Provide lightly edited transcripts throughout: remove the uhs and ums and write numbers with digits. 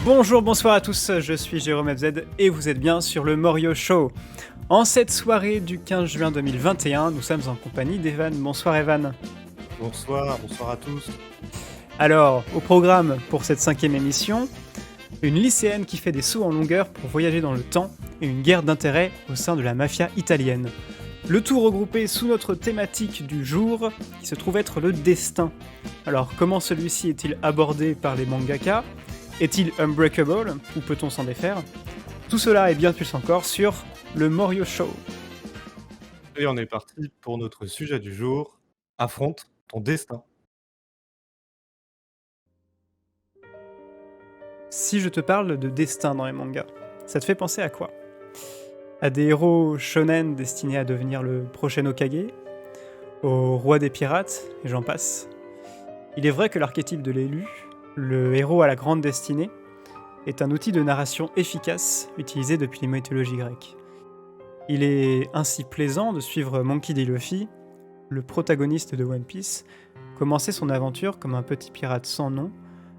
Bonjour, bonsoir à tous, je suis Jérôme FZ et vous êtes bien sur le Morio Show. En cette soirée du 15 juin 2021, nous sommes en compagnie d'Evan. Bonsoir Evan. Bonsoir, bonsoir à tous. Alors, au programme pour cette 5e émission, une lycéenne qui fait des sauts en longueur pour voyager dans le temps et une guerre d'intérêt au sein de la mafia italienne. Le tout regroupé sous notre thématique du jour, qui se trouve être le destin. Alors, comment celui-ci est-il abordé par les mangaka ? Est-il unbreakable ou peut-on s'en défaire ? Tout cela et bien plus encore sur le Morio Show. Et on est parti pour notre sujet du jour. Affronte ton destin. Si je te parle de destin dans les mangas, ça te fait penser à quoi ? À des héros shonen destinés à devenir le prochain Hokage, au roi des pirates, et j'en passe. Il est vrai que l'archétype de l'élu, le héros à la grande destinée, est un outil de narration efficace utilisé depuis les mythologies grecques. Il est ainsi plaisant de suivre Monkey D. Luffy, le protagoniste de One Piece, commencer son aventure comme un petit pirate sans nom,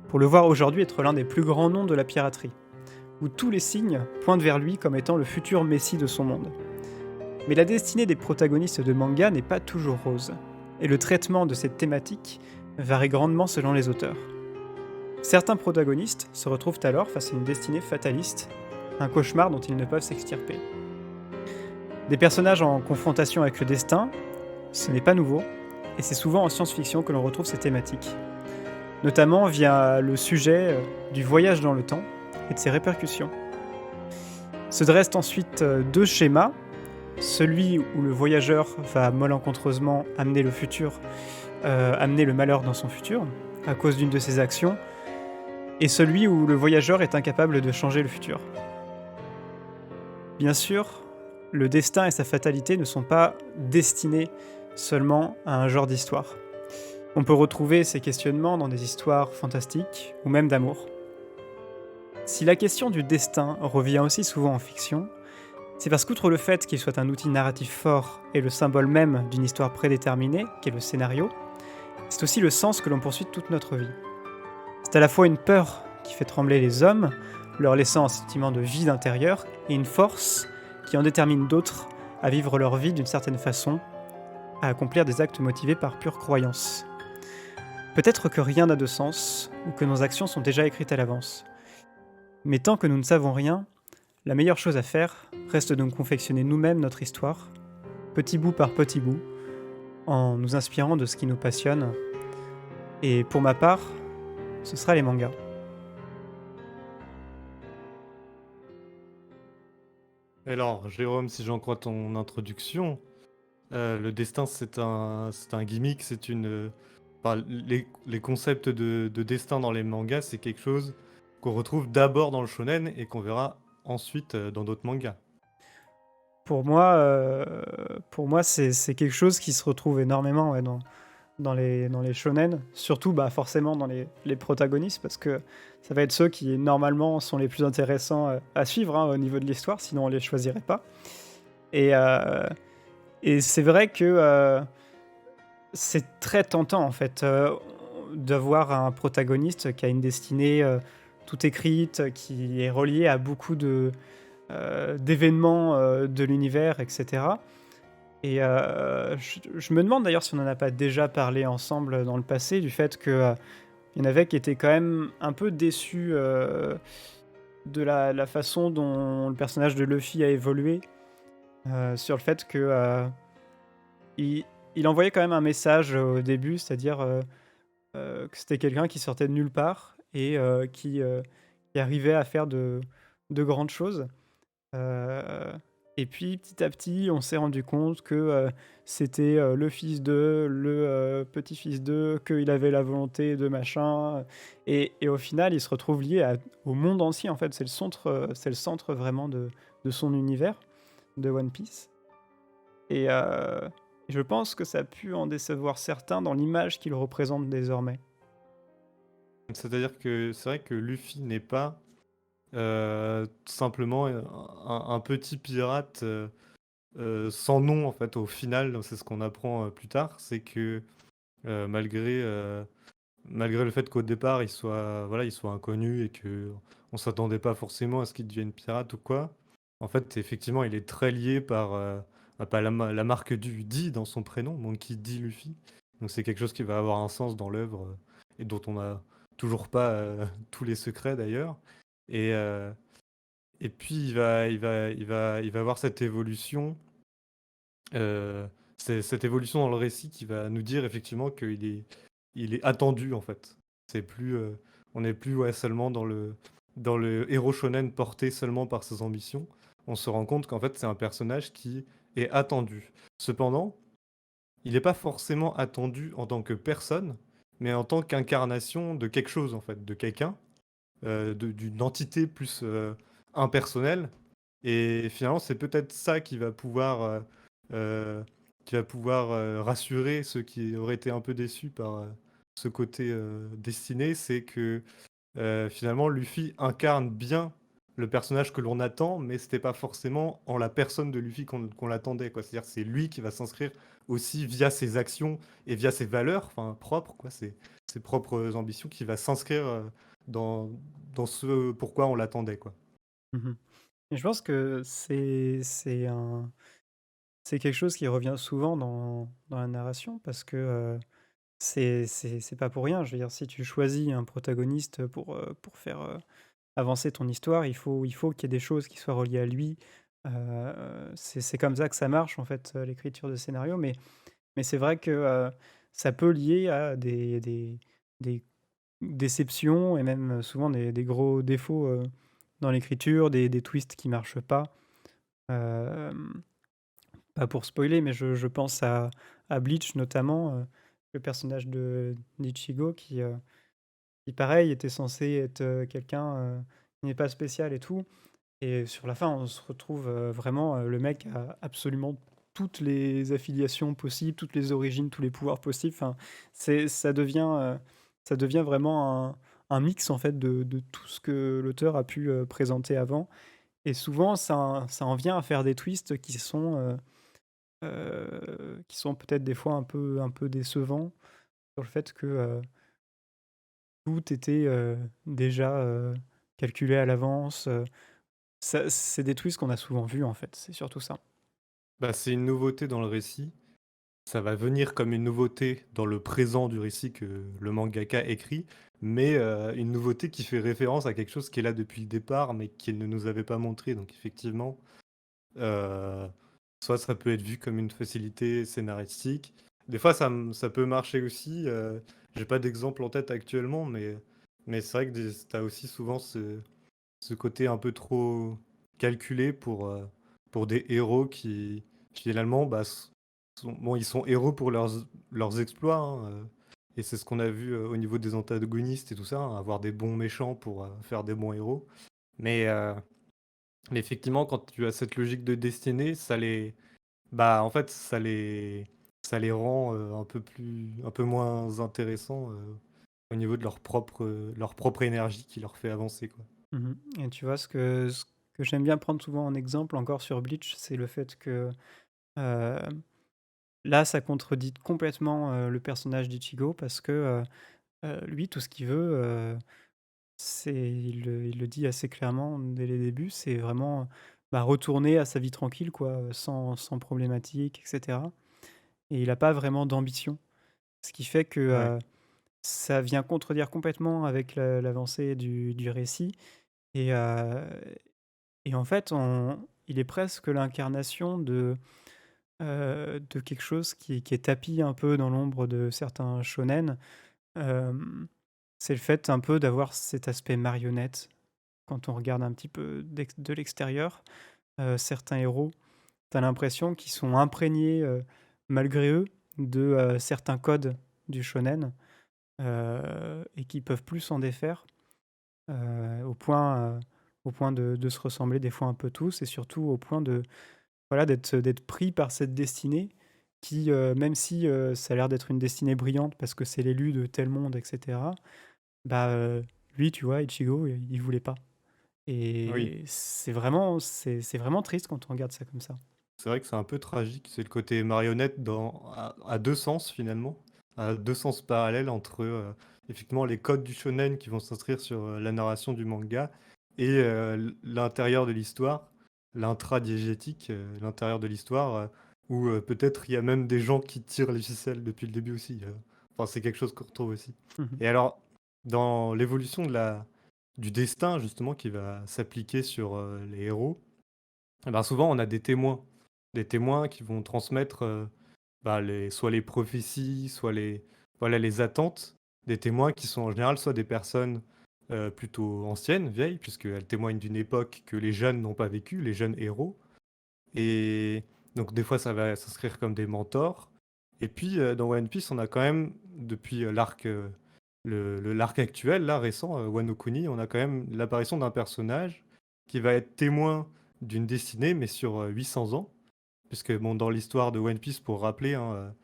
pour le voir aujourd'hui être l'un des plus grands noms de la piraterie, où tous les signes pointent vers lui comme étant le futur messie de son monde. Mais la destinée des protagonistes de manga n'est pas toujours rose, et le traitement de cette thématique varie grandement selon les auteurs. Certains protagonistes se retrouvent alors face à une destinée fataliste, un cauchemar dont ils ne peuvent s'extirper. Des personnages en confrontation avec le destin, ce n'est pas nouveau, et c'est souvent en science-fiction que l'on retrouve ces thématiques, notamment via le sujet du voyage dans le temps et de ses répercussions. Se dressent ensuite deux schémas, celui où le voyageur va malencontreusement amener le futur, amener le malheur dans son futur, à cause d'une de ses actions, et celui où le voyageur est incapable de changer le futur. Bien sûr, le destin et sa fatalité ne sont pas destinés seulement à un genre d'histoire. On peut retrouver ces questionnements dans des histoires fantastiques ou même d'amour. Si la question du destin revient aussi souvent en fiction, c'est parce qu'outre le fait qu'il soit un outil narratif fort et le symbole même d'une histoire prédéterminée, qu'est le scénario, c'est aussi le sens que l'on poursuit toute notre vie. C'est à la fois une peur qui fait trembler les hommes, leur laissant un sentiment de vide intérieur, et une force qui en détermine d'autres à vivre leur vie d'une certaine façon, à accomplir des actes motivés par pure croyance. Peut-être que rien n'a de sens, ou que nos actions sont déjà écrites à l'avance. Mais tant que nous ne savons rien, la meilleure chose à faire reste de nous confectionner nous-mêmes notre histoire, petit bout par petit bout, en nous inspirant de ce qui nous passionne. Et pour ma part, ce sera les mangas. Alors, Jérôme, si j'en crois ton introduction, le destin, c'est un gimmick, c'est une... enfin, les concepts de destin dans les mangas, c'est quelque chose qu'on retrouve d'abord dans le shonen et qu'on verra ensuite dans d'autres mangas. Pour moi c'est quelque chose qui se retrouve énormément dans les shonen, surtout forcément dans les protagonistes, parce que ça va être ceux qui normalement sont les plus intéressants à suivre au niveau de l'histoire, sinon on les choisirait pas. Et, euh, et c'est vrai que c'est très tentant en fait d'avoir un protagoniste qui a une destinée toute écrite, qui est reliée à beaucoup d'événements de l'univers, etc. Et je me demande d'ailleurs si on n'en a pas déjà parlé ensemble dans le passé, du fait qu'il y en avait qui étaient quand même un peu déçus de la façon dont le personnage de Luffy a évolué, sur le fait que il, il envoyait quand même un message au début, c'est-à-dire que c'était quelqu'un qui sortait de nulle part et qui arrivait à faire de grandes choses. Euh, et puis petit à petit, on s'est rendu compte que c'était le fils d'eux, le petit-fils d'eux, qu'il avait la volonté de machin. Et au final, il se retrouve lié au monde entier. En fait, c'est le centre vraiment de son univers, de One Piece. Et je pense que ça a pu en décevoir certains dans l'image qu'il représente désormais. C'est-à-dire que c'est vrai que Luffy n'est pas simplement un petit pirate sans nom, en fait, au final. C'est ce qu'on apprend plus tard, c'est que malgré malgré le fait qu'au départ, il soit inconnu et qu'on s'attendait pas forcément à ce qu'il devienne pirate ou quoi. En fait, effectivement, il est très lié par la marque du D dans son prénom, Monkey D. Luffy. Donc c'est quelque chose qui va avoir un sens dans l'œuvre et dont on n'a toujours pas tous les secrets d'ailleurs. Et, euh, et puis il va avoir cette évolution, euh, c'est cette évolution dans le récit qui va nous dire effectivement il est attendu en fait. C'est plus, on n'est plus ouais, seulement dans le héros shonen porté seulement par ses ambitions. On se rend compte qu'en fait c'est un personnage qui est attendu. Cependant, il n'est pas forcément attendu en tant que personne, mais en tant qu'incarnation de quelque chose en fait, de quelqu'un, d'une entité plus impersonnelle. Et finalement, c'est peut-être ça euh, qui va pouvoir rassurer ceux qui auraient été un peu déçus par ce côté destiné, c'est que finalement, Luffy incarne bien le personnage que l'on attend, mais c'était pas forcément en la personne de Luffy qu'on l'attendait, quoi. C'est-à-dire, c'est lui qui va s'inscrire aussi via ses actions et via ses valeurs, enfin propres, quoi, ses propres ambitions, qui va s'inscrire dans, dans ce pourquoi on l'attendait, quoi. Mmh. Et je pense que c'est quelque chose qui revient souvent dans la narration parce que, c'est pas pour rien. Je veux dire, si tu choisis un protagoniste pour faire, avancer ton histoire, il faut qu'il y ait des choses qui soient reliées à lui. C'est comme ça que ça marche en fait, l'écriture de scénario, mais c'est vrai que, ça peut lier à des déceptions et même, souvent des gros défauts, dans l'écriture, des twists qui marchent pas. Hem, Pas pour spoiler, mais je pense à Bleach notamment, le personnage de d'Ichigo qui pareil était censé être, quelqu'un, qui n'est pas spécial et tout. Et sur la fin, on se retrouve, vraiment, le mec a absolument toutes les affiliations possibles, toutes les origines, tous les pouvoirs possibles. Enfin, ça devient vraiment un mix, en fait, de tout ce que l'auteur a pu, présenter avant. Et souvent, ça en vient à faire des twists qui sont peut-être des fois un peu décevants sur le fait que, tout était, déjà, calculé à l'avance, ça c'est des twists qu'on a souvent vus, en fait, c'est surtout ça. Bah, c'est une nouveauté dans le récit. Ça va venir comme une nouveauté dans le présent du récit que le mangaka écrit, mais une nouveauté qui fait référence à quelque chose qui est là depuis le départ, mais qu'il ne nous avait pas montré. Donc effectivement, euh, soit ça peut être vu comme une facilité scénaristique. Des fois, ça peut marcher aussi. J'ai pas d'exemple en tête actuellement, mais c'est vrai que tu as aussi souvent ce côté un peu trop calculé pour des héros qui, finalement, bah, bon, ils sont héros pour leurs exploits, hein, et c'est ce qu'on a vu au niveau des antagonistes et tout ça, hein, avoir des bons méchants pour faire des bons héros. Mais, euh, mais effectivement, quand tu as cette logique de destinée, bah, en fait, ça les rend un peu moins intéressants au niveau de leur propre énergie qui leur fait avancer, quoi. Mmh. Et tu vois, ce que j'aime bien prendre souvent en exemple encore sur Bleach, c'est le fait que, heu, là, ça contredit complètement, le personnage d'Ichigo parce que, lui, tout ce qu'il veut, il le dit assez clairement dès les débuts, c'est vraiment, bah, retourner à sa vie tranquille quoi, sans problématique et cetera. Et il a pas vraiment d'ambition. Ce qui fait que, Ouais. ça vient contredire complètement avec l'avancée du récit. Et heu et en fait, il est presque l'incarnation de quelque chose qui est tapi un peu dans l'ombre de certains shonen. C'est le fait un peu d'avoir cet aspect marionnette quand on regarde un petit peu de l'extérieur. Certains héros, tu as l'impression qu'ils sont imprégnés, malgré eux, de, certains codes du shonen, et qui peuvent plus s'en défaire, au point de se ressembler des fois un peu tous et surtout au point de voilà, d'être pris par cette destinée qui, même si, ça a l'air d'être une destinée brillante parce que c'est l'élu de tel monde et cetera, bah, lui, tu vois, Ichigo, il voulait pas. Oui. Et c'est vraiment triste quand on regarde ça comme ça. C'est vrai que c'est un peu tragique, c'est le côté marionnette à deux sens finalement. à deux sens parallèles entre effectivement les codes du shonen qui vont s'inscrire sur la narration du manga et l'intérieur de l'histoire, l'intradiégétique, l'intérieur de l'histoire, où peut-être il y a même des gens qui tirent les ficelles depuis le début aussi. Enfin, c'est quelque chose qu'on retrouve aussi. Mhm. Et alors, dans l'évolution du destin, justement, qui va s'appliquer sur les héros, eh ben souvent on a des témoins qui vont transmettre bah, soit les prophéties, soit voilà, les attentes, des témoins qui sont en général soit des personnes plutôt anciennes, vieilles, puisqu'elles témoignent d'une époque que les jeunes n'ont pas vécue, les jeunes héros. Et donc des fois ça va s'inscrire comme des mentors. Et puis dans One Piece, on a quand même, depuis l'arc actuel, là récent, Wano Kuni, on a quand même l'apparition d'un personnage qui va être témoin d'une destinée, mais sur 800 ans. Puisque bon, dans l'histoire de One Piece, pour rappeler, hein,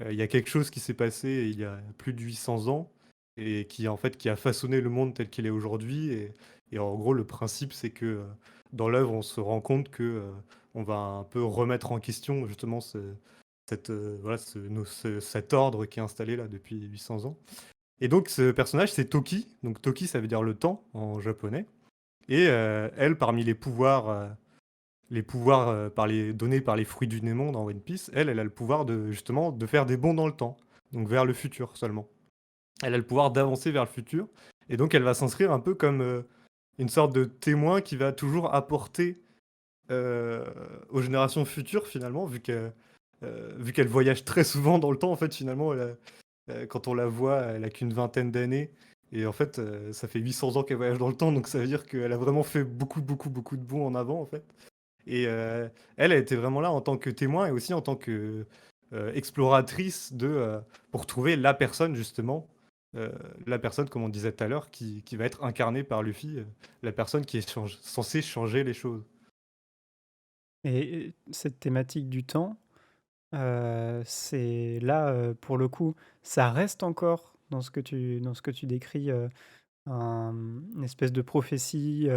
il y a quelque chose qui s'est passé il y a plus de 800 ans et qui, en fait, qui a façonné le monde tel qu'il est aujourd'hui. Et en gros, le principe, c'est que dans l'œuvre, on se rend compte que on va un peu remettre en question justement voilà, cet ordre qui est installé là depuis 800 ans. Et donc, ce personnage, c'est Toki. Donc, Toki, ça veut dire le temps en japonais. Et elle, parmi les pouvoirs donnés par les fruits du Némon dans One Piece, elle a le pouvoir de justement de faire des bonds dans le temps, donc vers le futur seulement. Elle a le pouvoir d'avancer vers le futur, et donc elle va s'inscrire un peu comme une sorte de témoin qui va toujours apporter euh, aux générations futures finalement, vu qu'elle voyage très souvent dans le temps. En fait, finalement, quand on la voit, elle a qu'une vingtaine d'années. Et en fait, ça fait 800 ans qu'elle voyage dans le temps, donc ça veut dire qu'elle a vraiment fait beaucoup, beaucoup, beaucoup de bons en avant, en fait. Et elle, elle était vraiment là en tant que témoin et aussi en tant que exploratrice pour trouver la personne justement, euh, la personne comme on disait tout à l'heure qui va être incarnée par Luffy, la personne qui est censée changer les choses. Et cette thématique du temps, c'est là, pour le coup, ça reste encore dans ce que tu décris, une espèce de prophétie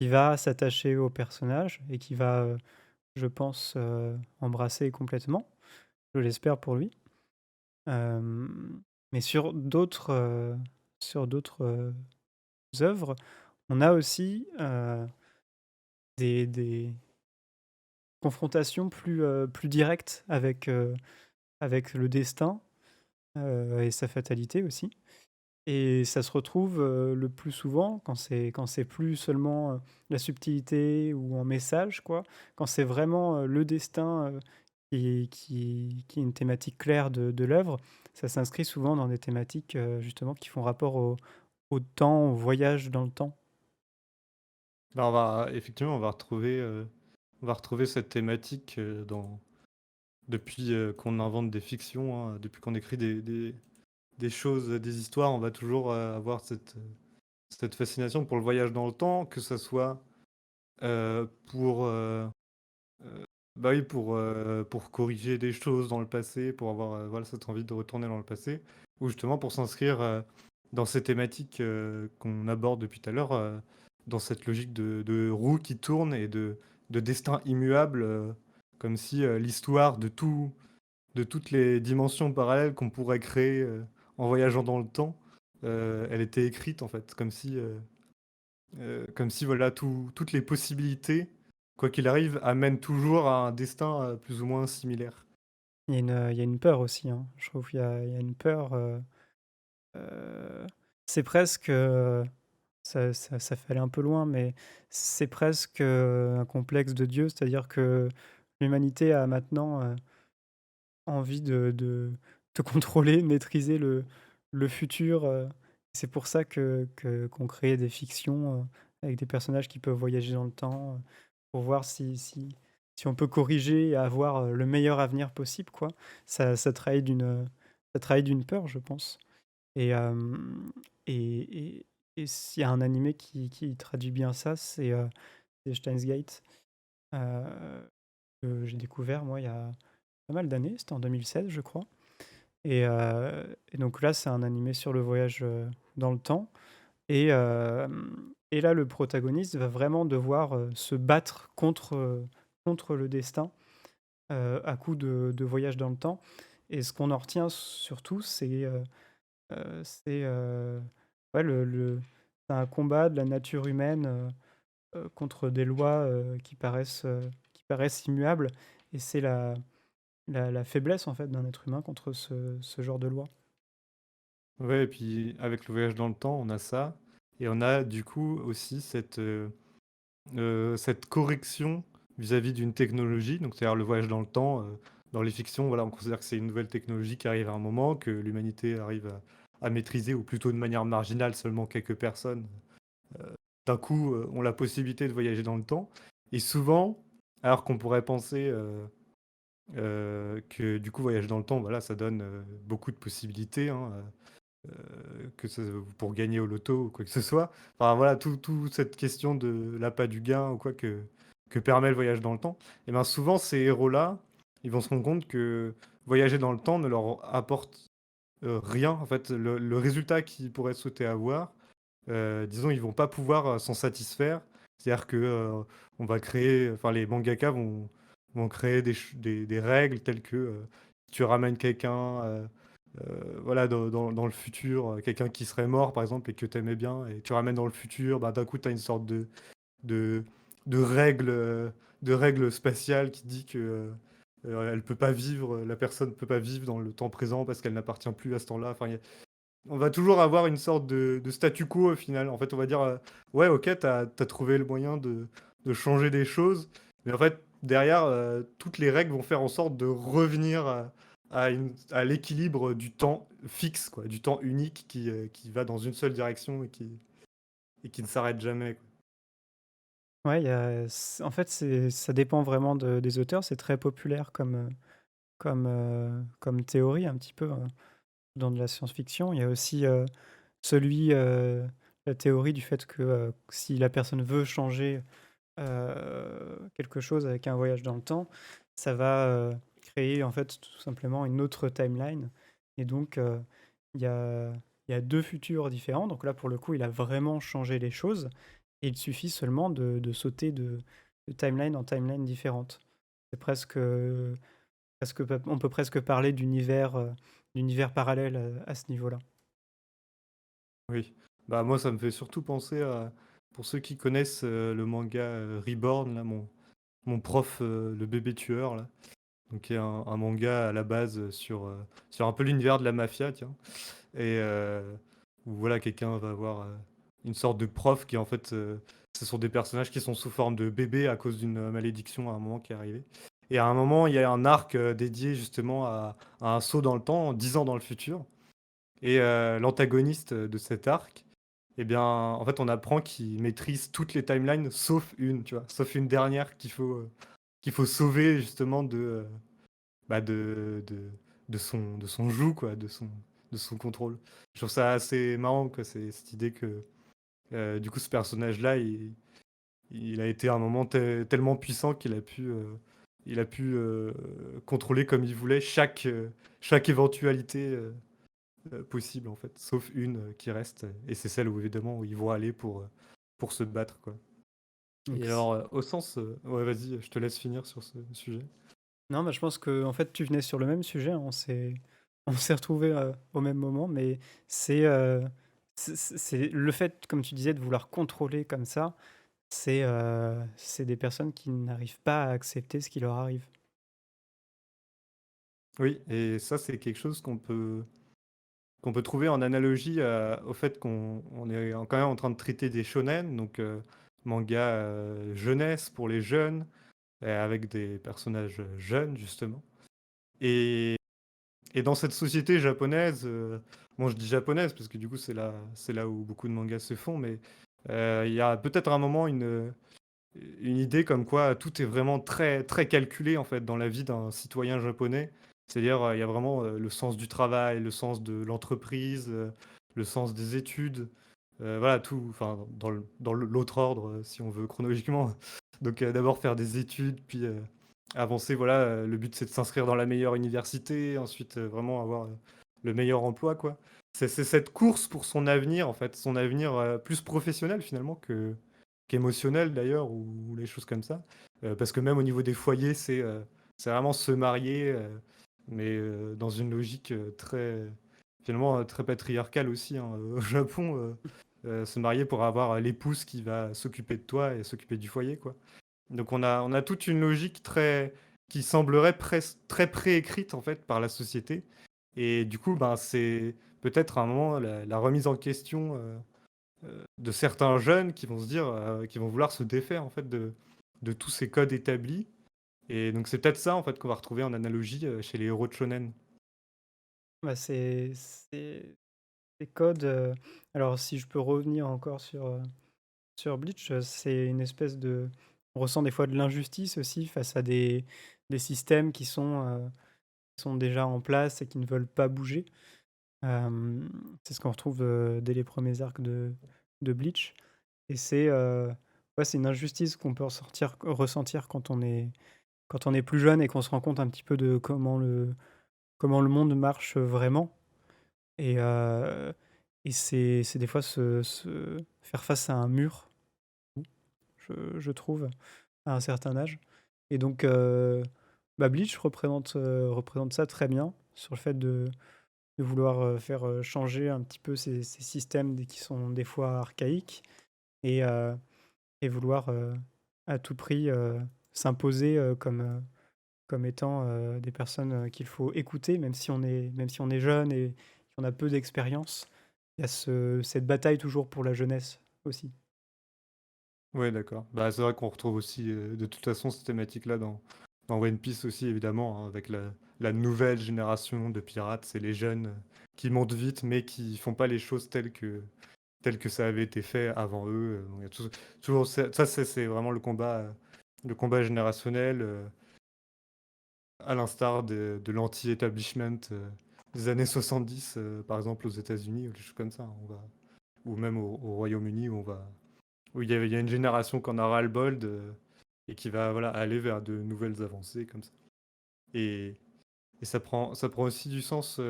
qui va s'attacher au personnage et qui va, je pense, embrasser complètement. Je l'espère pour lui. Mais sur d'autres œuvres, on a aussi des confrontations plus directes avec le destin et sa fatalité aussi. Et ça se retrouve le plus souvent quand c'est plus seulement la subtilité ou un message, quoi, quand c'est vraiment le destin qui est une thématique claire de l'œuvre, ça s'inscrit souvent dans des thématiques justement qui font rapport au temps, au voyage dans le temps. Là, effectivement, on va retrouver cette thématique depuis qu'on invente des fictions, hein, depuis qu'on écrit des choses, des histoires, on va toujours avoir cette fascination pour le voyage dans le temps, que ce soit pour, bah oui, pour corriger des choses dans le passé, pour avoir voilà, cette envie de retourner dans le passé, ou justement pour s'inscrire dans ces thématiques qu'on aborde depuis tout à l'heure, dans cette logique de roue qui tourne et de destin immuable, comme si l'histoire de toutes les dimensions parallèles qu'on pourrait créer en voyageant dans le temps, elle était écrite en fait, comme si voilà, toutes les possibilités, quoi qu'il arrive, amènent toujours à un destin plus ou moins similaire. Il y a une peur aussi, hein. Je trouve qu'il y a une peur. Euh, c'est presque, ça fait aller un peu loin, mais c'est presque un complexe de Dieu, c'est-à-dire que l'humanité a maintenant envie de contrôler, de maîtriser le futur. C'est pour ça qu'on crée des fictions avec des personnages qui peuvent voyager dans le temps pour voir si on peut corriger et avoir le meilleur avenir possible, quoi. Ça trahit ça trahit d'une peur, je pense. Et, et s'il y a un animé qui traduit bien ça, c'est Steins Gate, euh, que j'ai découvert, moi, il y a pas mal d'années, c'était en 2016, je crois. Et donc là, c'est un animé sur le voyage dans le temps. Et, euh, et là, le protagoniste va vraiment devoir se battre contre le destin à coup de voyage dans le temps. Et ce qu'on en retient surtout, c'est, ouais, c'est un combat de la nature humaine, contre des lois, qui paraissent immuables et c'est la faiblesse, en fait, d'un être humain contre ce genre de loi. Ouais et puis avec le voyage dans le temps, on a ça et on a du coup aussi cette correction vis-à-vis d'une technologie, donc c'est-à-dire le voyage dans le temps, dans les fictions, voilà, on considère que c'est une nouvelle technologie qui arrive à un moment, que l'humanité arrive à maîtriser ou plutôt de manière marginale, seulement quelques personnes. D'un coup, ont la possibilité de voyager dans le temps et souvent, alors qu'on pourrait penser, que du coup voyager dans le temps, voilà, ça donne, beaucoup de possibilités, hein, que ce pour gagner au loto ou quoi que ce soit. Enfin voilà, tout cette question de l'appât du gain ou quoi que permet le voyage dans le temps et ben, souvent ces héros-là, ils vont se rendre compte que voyager dans le temps ne leur apporte, rien. En fait, le résultat qu'ils pourraient souhaiter avoir, disons, ils vont pas pouvoir, s'en satisfaire. C'est-à-dire que, on va créer enfin les mangaka vont créer des règles telles que, si tu ramènes quelqu'un, voilà, dans le futur, quelqu'un qui serait mort, par exemple, et que tu aimais bien et tu ramènes dans le futur, bah, d'un coup, tu as une sorte de de règle, de règle spatiale qui dit que, elle peut pas vivre, la personne peut pas vivre dans le temps présent parce qu'elle n'appartient plus à ce temps-là. Enfin, on va toujours avoir une sorte de statu quo au final. En fait, on va dire, ouais, OK, t'as trouvé le moyen de changer des choses, mais en fait, derrière, toutes les règles vont faire en sorte de revenir à l'équilibre du temps fixe, quoi, du temps unique qui va dans une seule direction et qui ne s'arrête jamais, quoi. Ouais, il y a en fait, ça dépend vraiment des auteurs. C'est très populaire comme théorie un petit peu, dans de la science-fiction. Il y a aussi, la théorie du fait que, si la personne veut changer, quelque chose avec un voyage dans le temps, ça va, créer en fait tout simplement une autre timeline et donc, il y a il y a 2 futurs différents. Donc là, pour le coup, il a vraiment changé les choses et il suffit seulement de sauter de timeline en timeline différente. C'est on peut presque parler d'univers parallèle, à ce niveau-là. Oui. Bah, moi, ça me fait surtout penser à pour ceux qui connaissent, le manga, Reborn, là, mon prof, le bébé tueur, là. Donc qui est un manga à la base, sur un peu l'univers de la mafia, tiens et où voilà, quelqu'un va avoir, une sorte de prof qui en fait, ce sont des personnages qui sont sous forme de bébés à cause d'une, malédiction à un moment qui est arrivée et à un moment, il y a un arc, dédié justement à un saut dans le temps, 10 ans dans le futur et l'antagoniste, de cet arc et bien, en fait, on apprend qu'il maîtrise toutes les timelines sauf une, tu vois? Sauf une dernière qu'il faut sauver justement bah, de son joug quoi, de son contrôle. Je trouve ça assez marrant quoi, c'est cette idée que, du coup ce personnage-là, il a été à un moment tellement puissant il a pu, contrôler comme il voulait chaque éventualité, possible en fait, sauf une, qui reste, et c'est celle où évidemment où ils vont aller pour se battre quoi. Et Donc c alors, au sens, ouais vas-y, je te laisse finir sur ce sujet. Non, bah, je pense que en fait, tu venais sur le même sujet, hein. On s'est retrouvés, au même moment, mais c'est, c'est le fait, comme tu disais, de vouloir contrôler comme ça, c'est des personnes qui n'arrivent pas à accepter ce qui leur arrive. Oui et ça c'est quelque chose qu'on peut trouver en analogie, au fait on est quand même en train de traiter des shonen, donc manga, jeunesse pour les jeunes, avec des personnages, jeunes justement et dans cette société japonaise, bon je dis japonaise parce que du coup c'est là où beaucoup de mangas se font, mais il y a peut-être un moment une idée comme quoi tout est vraiment très très calculé en fait dans la vie d'un citoyen japonais. C'est-à-dire, il y a vraiment, le sens du travail, le sens de l'entreprise, le sens des études, voilà tout, enfin dans l'autre ordre, si on veut chronologiquement. Donc, d'abord faire des études, puis, avancer voilà, le but c'est de s'inscrire dans la meilleure université, ensuite, vraiment avoir, le meilleur emploi quoi. C'est cette course pour son avenir en fait, son avenir, plus professionnel finalement qu'émotionnel d'ailleurs ou les choses comme ça. Parce que même au niveau des foyers, c'est vraiment se marier, mais dans une logique très, finalement, très patriarcale aussi, hein. Au Japon, se marier pour avoir l'épouse qui va s'occuper de toi et s'occuper du foyer, quoi. Donc on a toute une logique qui semblerait très préécrite en fait par la société. Et du coup, ben, c'est peut-être à un moment la remise en question de certains jeunes qui vont se dire, qui vont vouloir se défaire en fait de tous ces codes établis. Et donc c'est peut-être ça en fait qu'on va retrouver en analogie chez les héros de shonen. Bah, ces codes, alors si je peux revenir encore sur Bleach, c'est une espèce de on ressent des fois de l'injustice aussi face à des systèmes qui sont déjà en place et qui ne veulent pas bouger. C'est ce qu'on retrouve, dès les premiers arcs de Bleach et ouais, c'est une injustice qu'on peut ressentir quand on est plus jeune et qu'on se rend compte un petit peu de comment le monde marche vraiment et c'est des fois se faire face à un mur, je trouve, à un certain âge et donc bah, Bleach représente ça très bien sur le fait de vouloir, faire, changer un petit peu ces systèmes qui sont des fois archaïques et heu et vouloir, à tout prix, s'imposer, comme étant, des personnes, qu'il faut écouter même si on est jeune et qu'on a peu d'expérience. Il y a cette bataille toujours pour la jeunesse aussi. Ouais, d'accord. Bah, c'est vrai qu'on retrouve aussi de toute façon cette thématique-là dans One Piece aussi, évidemment, hein, avec la nouvelle génération de pirates. C'est les jeunes qui montent vite, mais qui font pas les choses telles que ça avait été fait avant eux. Donc, il y a toujours ça, c'est vraiment le combat générationnel, à l'instar de l'anti-establishment des années 70, par exemple aux États-Unis, ou des choses comme ça, hein. Ou même au Royaume-Uni, où il y a une génération qui en a ras-le-bol et qui va voilà, aller vers de nouvelles avancées comme ça. Et, et ça prend aussi du sens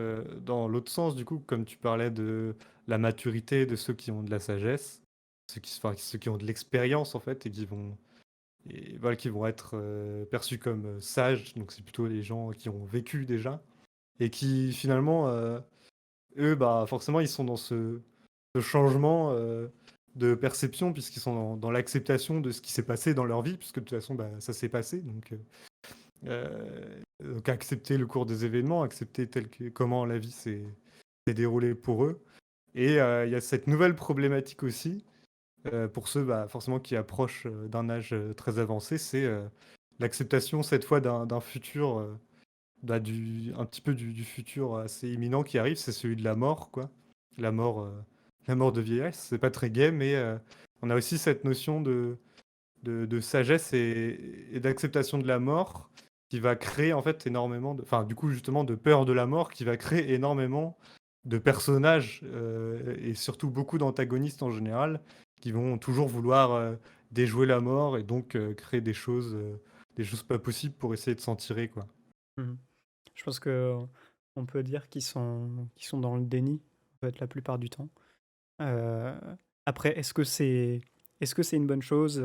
dans l'autre sens, du coup, comme tu parlais de la maturité de ceux qui ont de la sagesse, ceux qui ont de l'expérience, en fait, et voilà, qui vont être perçus comme sages. Donc, c'est plutôt les gens qui ont vécu déjà et qui, finalement, eux, bah, forcément, ils sont dans ce changement de perception, puisqu'ils sont dans l'acceptation de ce qui s'est passé dans leur vie, puisque de toute façon, bah, ça s'est passé. Donc accepter le cours des événements, accepter comment la vie s'est déroulée pour eux. Et il y a cette nouvelle problématique aussi, pour ceux bah, forcément qui approchent d'un âge très avancé, c'est l'acceptation cette fois d'un futur, bah, un petit peu du futur assez imminent qui arrive, c'est celui de la mort, quoi. La mort, euh, la mort de vieillesse, c'est pas très gai, mais on a aussi cette notion de sagesse et d'acceptation de la mort qui va créer en fait énormément enfin du coup justement de peur de la mort qui va créer énormément de personnages et surtout beaucoup d'antagonistes en général qui vont toujours vouloir déjouer la mort et donc créer des choses pas possibles pour essayer de s'en tirer, quoi. Mmh. Je pense qu'on peut dire qu'ils sont dans le déni, en fait, la plupart du temps. Heu, Après, est-ce que c'est une bonne chose,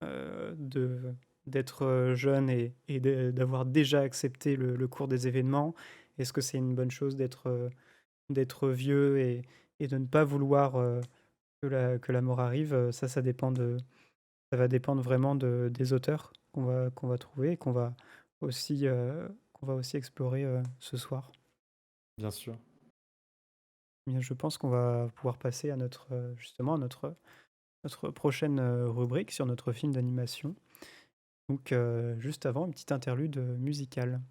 de d'être, jeune et d'avoir déjà accepté le cours des événements? Est-ce que c'est une bonne chose d'être vieux et de ne pas vouloir, que la mort arrive? Ça va dépendre vraiment des auteurs qu'on va trouver et qu'on va aussi explorer, ce soir. Bien sûr. Bien, je pense qu'on va pouvoir passer à justement, à notre prochaine, rubrique sur notre film d'animation. Donc, juste avant, une petite interlude, musicale.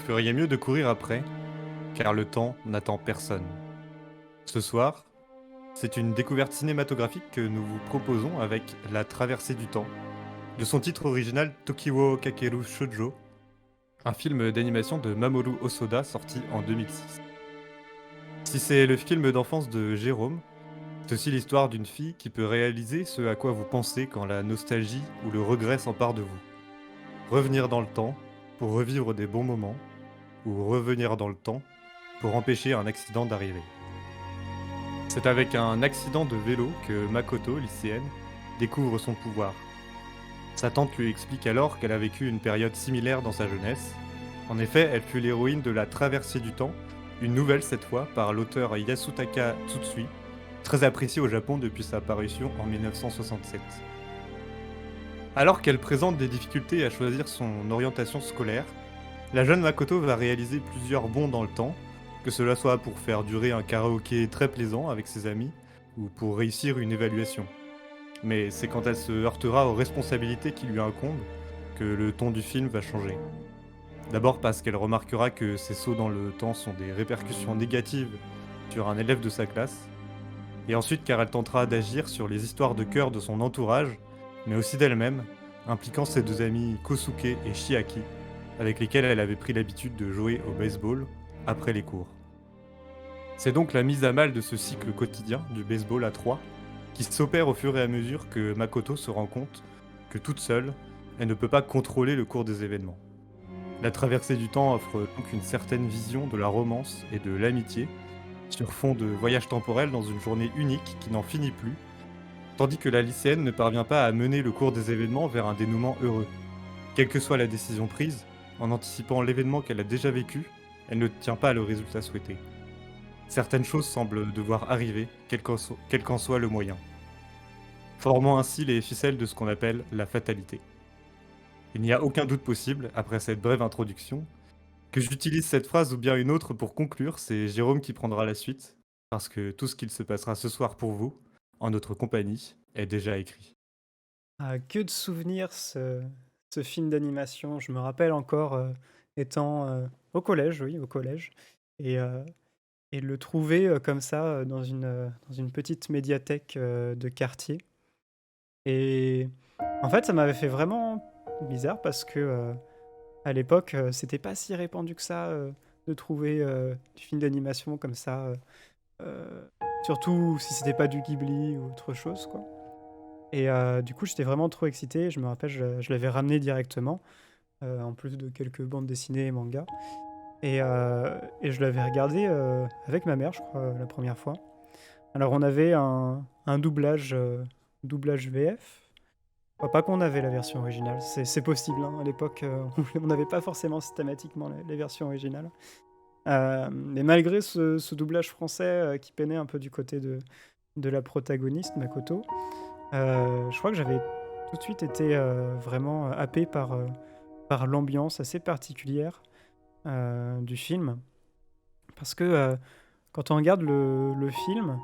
feriez mieux de courir après, car le temps n'attend personne. Ce soir, c'est une découverte cinématographique que nous vous proposons avec La Traversée du Temps, de son titre original Tokiwo Kakeru Shoujo, un film d'animation de Mamoru Hosoda sorti en 2006. Si c'est le film d'enfance de Jérôme, c'est aussi l'histoire d'une fille qui peut réaliser ce à quoi vous pensez quand la nostalgie ou le regret s'empare de vous. Revenir dans le temps pour revivre des bons moments, ou revenir dans le temps pour empêcher un accident d'arriver. C'est avec un accident de vélo que Makoto, lycéenne, découvre son pouvoir. Sa tante lui explique alors qu'elle a vécu une période similaire dans sa jeunesse. En effet, elle fut l'héroïne de La Traversée du Temps, une nouvelle cette fois par l'auteur Yasutaka Tsutsui, très appréciée au Japon depuis sa parution en 1967. Alors qu'elle présente des difficultés à choisir son orientation scolaire, la jeune Makoto va réaliser plusieurs bonds dans le temps, que cela soit pour faire durer un karaoké très plaisant avec ses amis, ou pour réussir une évaluation. Mais c'est quand elle se heurtera aux responsabilités qui lui incombent que le ton du film va changer. D'abord parce qu'elle remarquera que ces sauts dans le temps sont des répercussions négatives sur un élève de sa classe, et ensuite car elle tentera d'agir sur les histoires de cœur de son entourage, mais aussi d'elle-même, impliquant ses deux amis Kosuke et Chiaki, avec lesquels elle avait pris l'habitude de jouer au baseball après les cours. C'est donc la mise à mal de ce cycle quotidien du baseball à 3 qui s'opère au fur et à mesure que Makoto se rend compte que toute seule, elle ne peut pas contrôler le cours des événements. La traversée du temps offre donc une certaine vision de la romance et de l'amitié sur fond de voyage temporel dans une journée unique qui n'en finit plus, tandis que la lycéenne ne parvient pas à mener le cours des événements vers un dénouement heureux. Quelle que soit la décision prise, en anticipant l'événement qu'elle a déjà vécu, elle ne tient pas le résultat souhaité. Certaines choses semblent devoir arriver, quel qu'en soit le moyen, formant ainsi les ficelles de ce qu'on appelle la fatalité. Il n'y a aucun doute possible, après cette brève introduction, que j'utilise cette phrase ou bien une autre pour conclure, c'est Jérôme qui prendra la suite, parce que tout ce qu'il se passera ce soir pour vous, en notre compagnie, est déjà écrit. Ah, que de souvenirs ce film d'animation. Je me rappelle encore étant au collège, oui, au collège, et, euh, et le trouver comme ça dans une petite médiathèque de quartier. Et en fait, ça m'avait fait vraiment bizarre parce que à l'époque, c'était pas si répandu que ça de trouver du film d'animation comme ça, euh, surtout si c'était pas du Ghibli ou autre chose, quoi. Et du coup, j'étais vraiment trop excité. Je me rappelle, je l'avais ramené directement, en plus de quelques bandes dessinées et mangas. Et je l'avais regardé avec ma mère, je crois, la première fois. Alors, on avait un doublage VF. Je crois pas qu'on avait la version originale. C'est possible, hein. À l'époque, on n'avait pas forcément systématiquement les versions originales. Mais malgré ce doublage français qui peinait un peu du côté de la protagoniste, Makoto, je crois que j'avais tout de suite été vraiment happé par l'ambiance assez particulière du film. Parce que quand on regarde le film,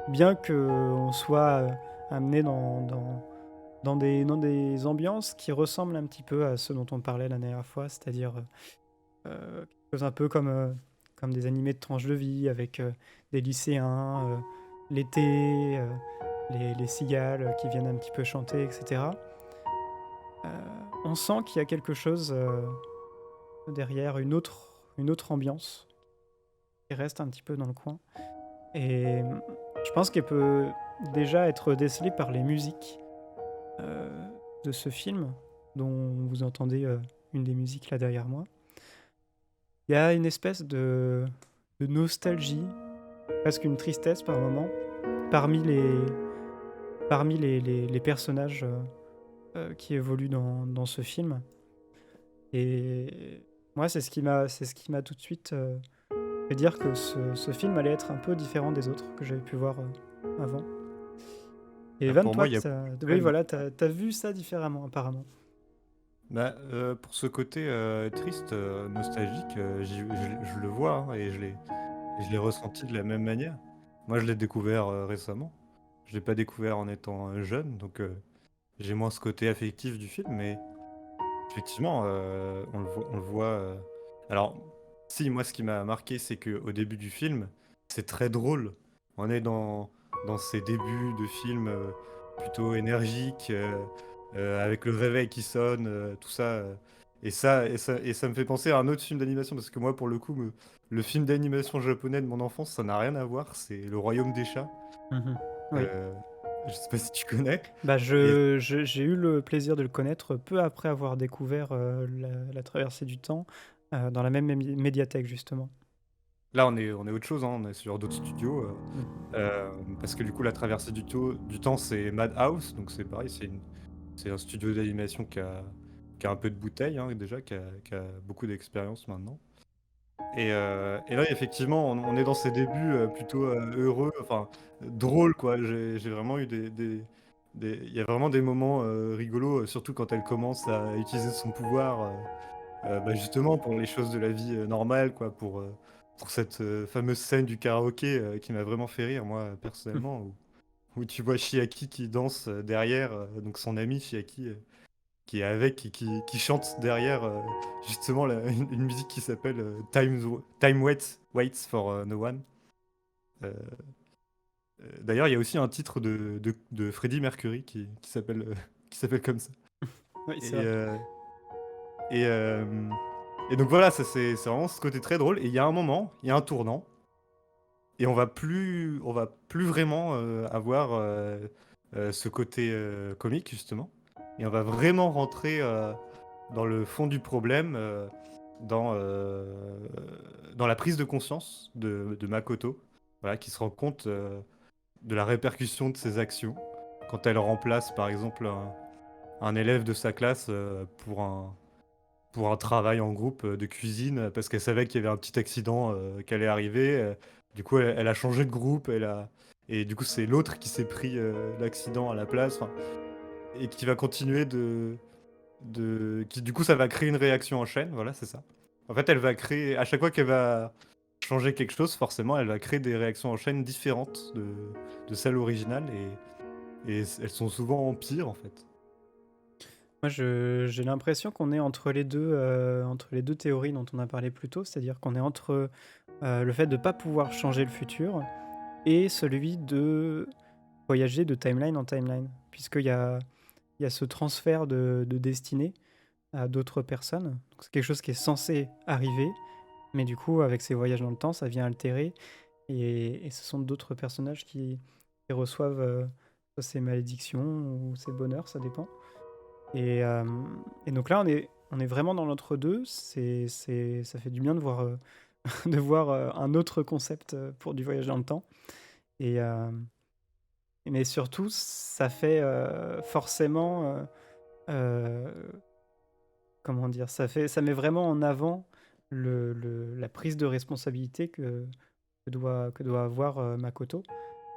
bien qu'on soit amené dans des ambiances qui ressemblent un petit peu à ce dont on parlait la dernière fois, c'est-à-dire quelque chose un peu comme des animés de tranche de vie avec des lycéens, l'été, les cigales qui viennent un petit peu chanter, etc. Euh, on sent qu'il y a quelque chose derrière, une autre ambiance qui reste un petit peu dans le coin. Et je pense qu'elle peut déjà être décelée par les musiques de ce film, dont vous entendez une des musiques là derrière moi. Il y a une espèce de nostalgie, presque une tristesse par moment, parmi les personnages qui évoluent dans ce film. Et moi, c'est ce qui m'a tout de suite fait dire que ce film allait être un peu différent des autres que j'avais pu voir avant. Et Evan, Pour toi, moi, il y a oui, même... voilà, t'as vu ça différemment apparemment. Pour ce côté triste, nostalgique, je le vois hein, et je l'ai ressenti de la même manière. Moi, je l'ai découvert récemment. Je l'ai pas découvert en étant jeune, donc j'ai moins ce côté affectif du film, mais effectivement, on le voit Alors, si, moi, ce qui m'a marqué, c'est qu'au début du film, c'est très drôle. On est dans ces débuts de film plutôt énergiques, avec le réveil qui sonne, tout ça. Et ça me fait penser à un autre film d'animation, parce que moi, pour le coup, le film d'animation japonais de mon enfance, ça n'a rien à voir. C'est Le Royaume des chats. Mhm. Oui. Euh, je sais pas si tu connais. Bah, Et j'ai eu le plaisir de le connaître peu après avoir découvert la traversée du temps dans la même médiathèque, justement. là, on est autre chose, hein, on est sur d'autres studios. Mm. Parce que du coup, la traversée du temps, c'est Madhouse, donc c'est pareil, c'est un studio d'animation qui a un peu de bouteille, hein, déjà, qui a beaucoup d'expérience maintenant. Et là, effectivement, on est dans ses débuts plutôt heureux, enfin drôles, quoi. J'ai vraiment eu il y a vraiment des moments rigolos, surtout quand elle commence à utiliser son pouvoir, bah, justement pour les choses de la vie normale, quoi, pour cette fameuse scène du karaoké qui m'a vraiment fait rire, moi, personnellement, où tu vois Chiaki qui danse derrière, donc son ami Chiaki qui est avec et qui chante derrière justement une musique qui s'appelle Time Waits for No One. Euh, D'ailleurs, il y a aussi un titre de Freddie Mercury qui s'appelle qui s'appelle comme ça. Oui, c'est Et, vrai. euh, et, euh, et donc voilà, ça c'est vraiment ce côté très drôle. Et il y a un moment, il y a un tournant, et on va plus vraiment avoir ce côté comique justement. Et on va vraiment rentrer dans le fond du problème, dans, euh, dans la prise de conscience de Makoto, voilà, qui se rend compte de la répercussion de ses actions quand elle remplace par exemple un élève de sa classe pour un travail en groupe de cuisine parce qu'elle savait qu'il y avait un petit accident qui allait arriver. Du coup, elle a changé de groupe, et du coup, c'est l'autre qui s'est pris l'accident à la place, enfin, et qui va continuer du coup, ça va créer une réaction en chaîne, voilà, c'est ça. En fait, elle va créer, à chaque fois qu'elle va changer quelque chose, forcément, elle va créer des réactions en chaîne différentes de celles originales, et elles sont souvent pires, en fait. Moi, j'ai l'impression qu'on est entre les deux théories dont on a parlé plus tôt, c'est-à-dire qu'on est entre le fait de ne pas pouvoir changer le futur et celui de voyager de timeline en timeline, il y a ce transfert de destinée à d'autres personnes. Donc, c'est quelque chose qui est censé arriver, mais du coup, avec ces voyages dans le temps, ça vient altérer, et ce sont d'autres personnages qui reçoivent soit ces malédictions ou ces bonheurs, ça dépend. Et, euh, et donc là, on est vraiment dans l'entre-deux. Ça fait du bien de voir, de voir un autre concept pour du voyage dans le temps. Et, euh, mais surtout, ça fait forcément, euh, comment dire, ça met vraiment en avant la prise de responsabilité que doit avoir Makoto.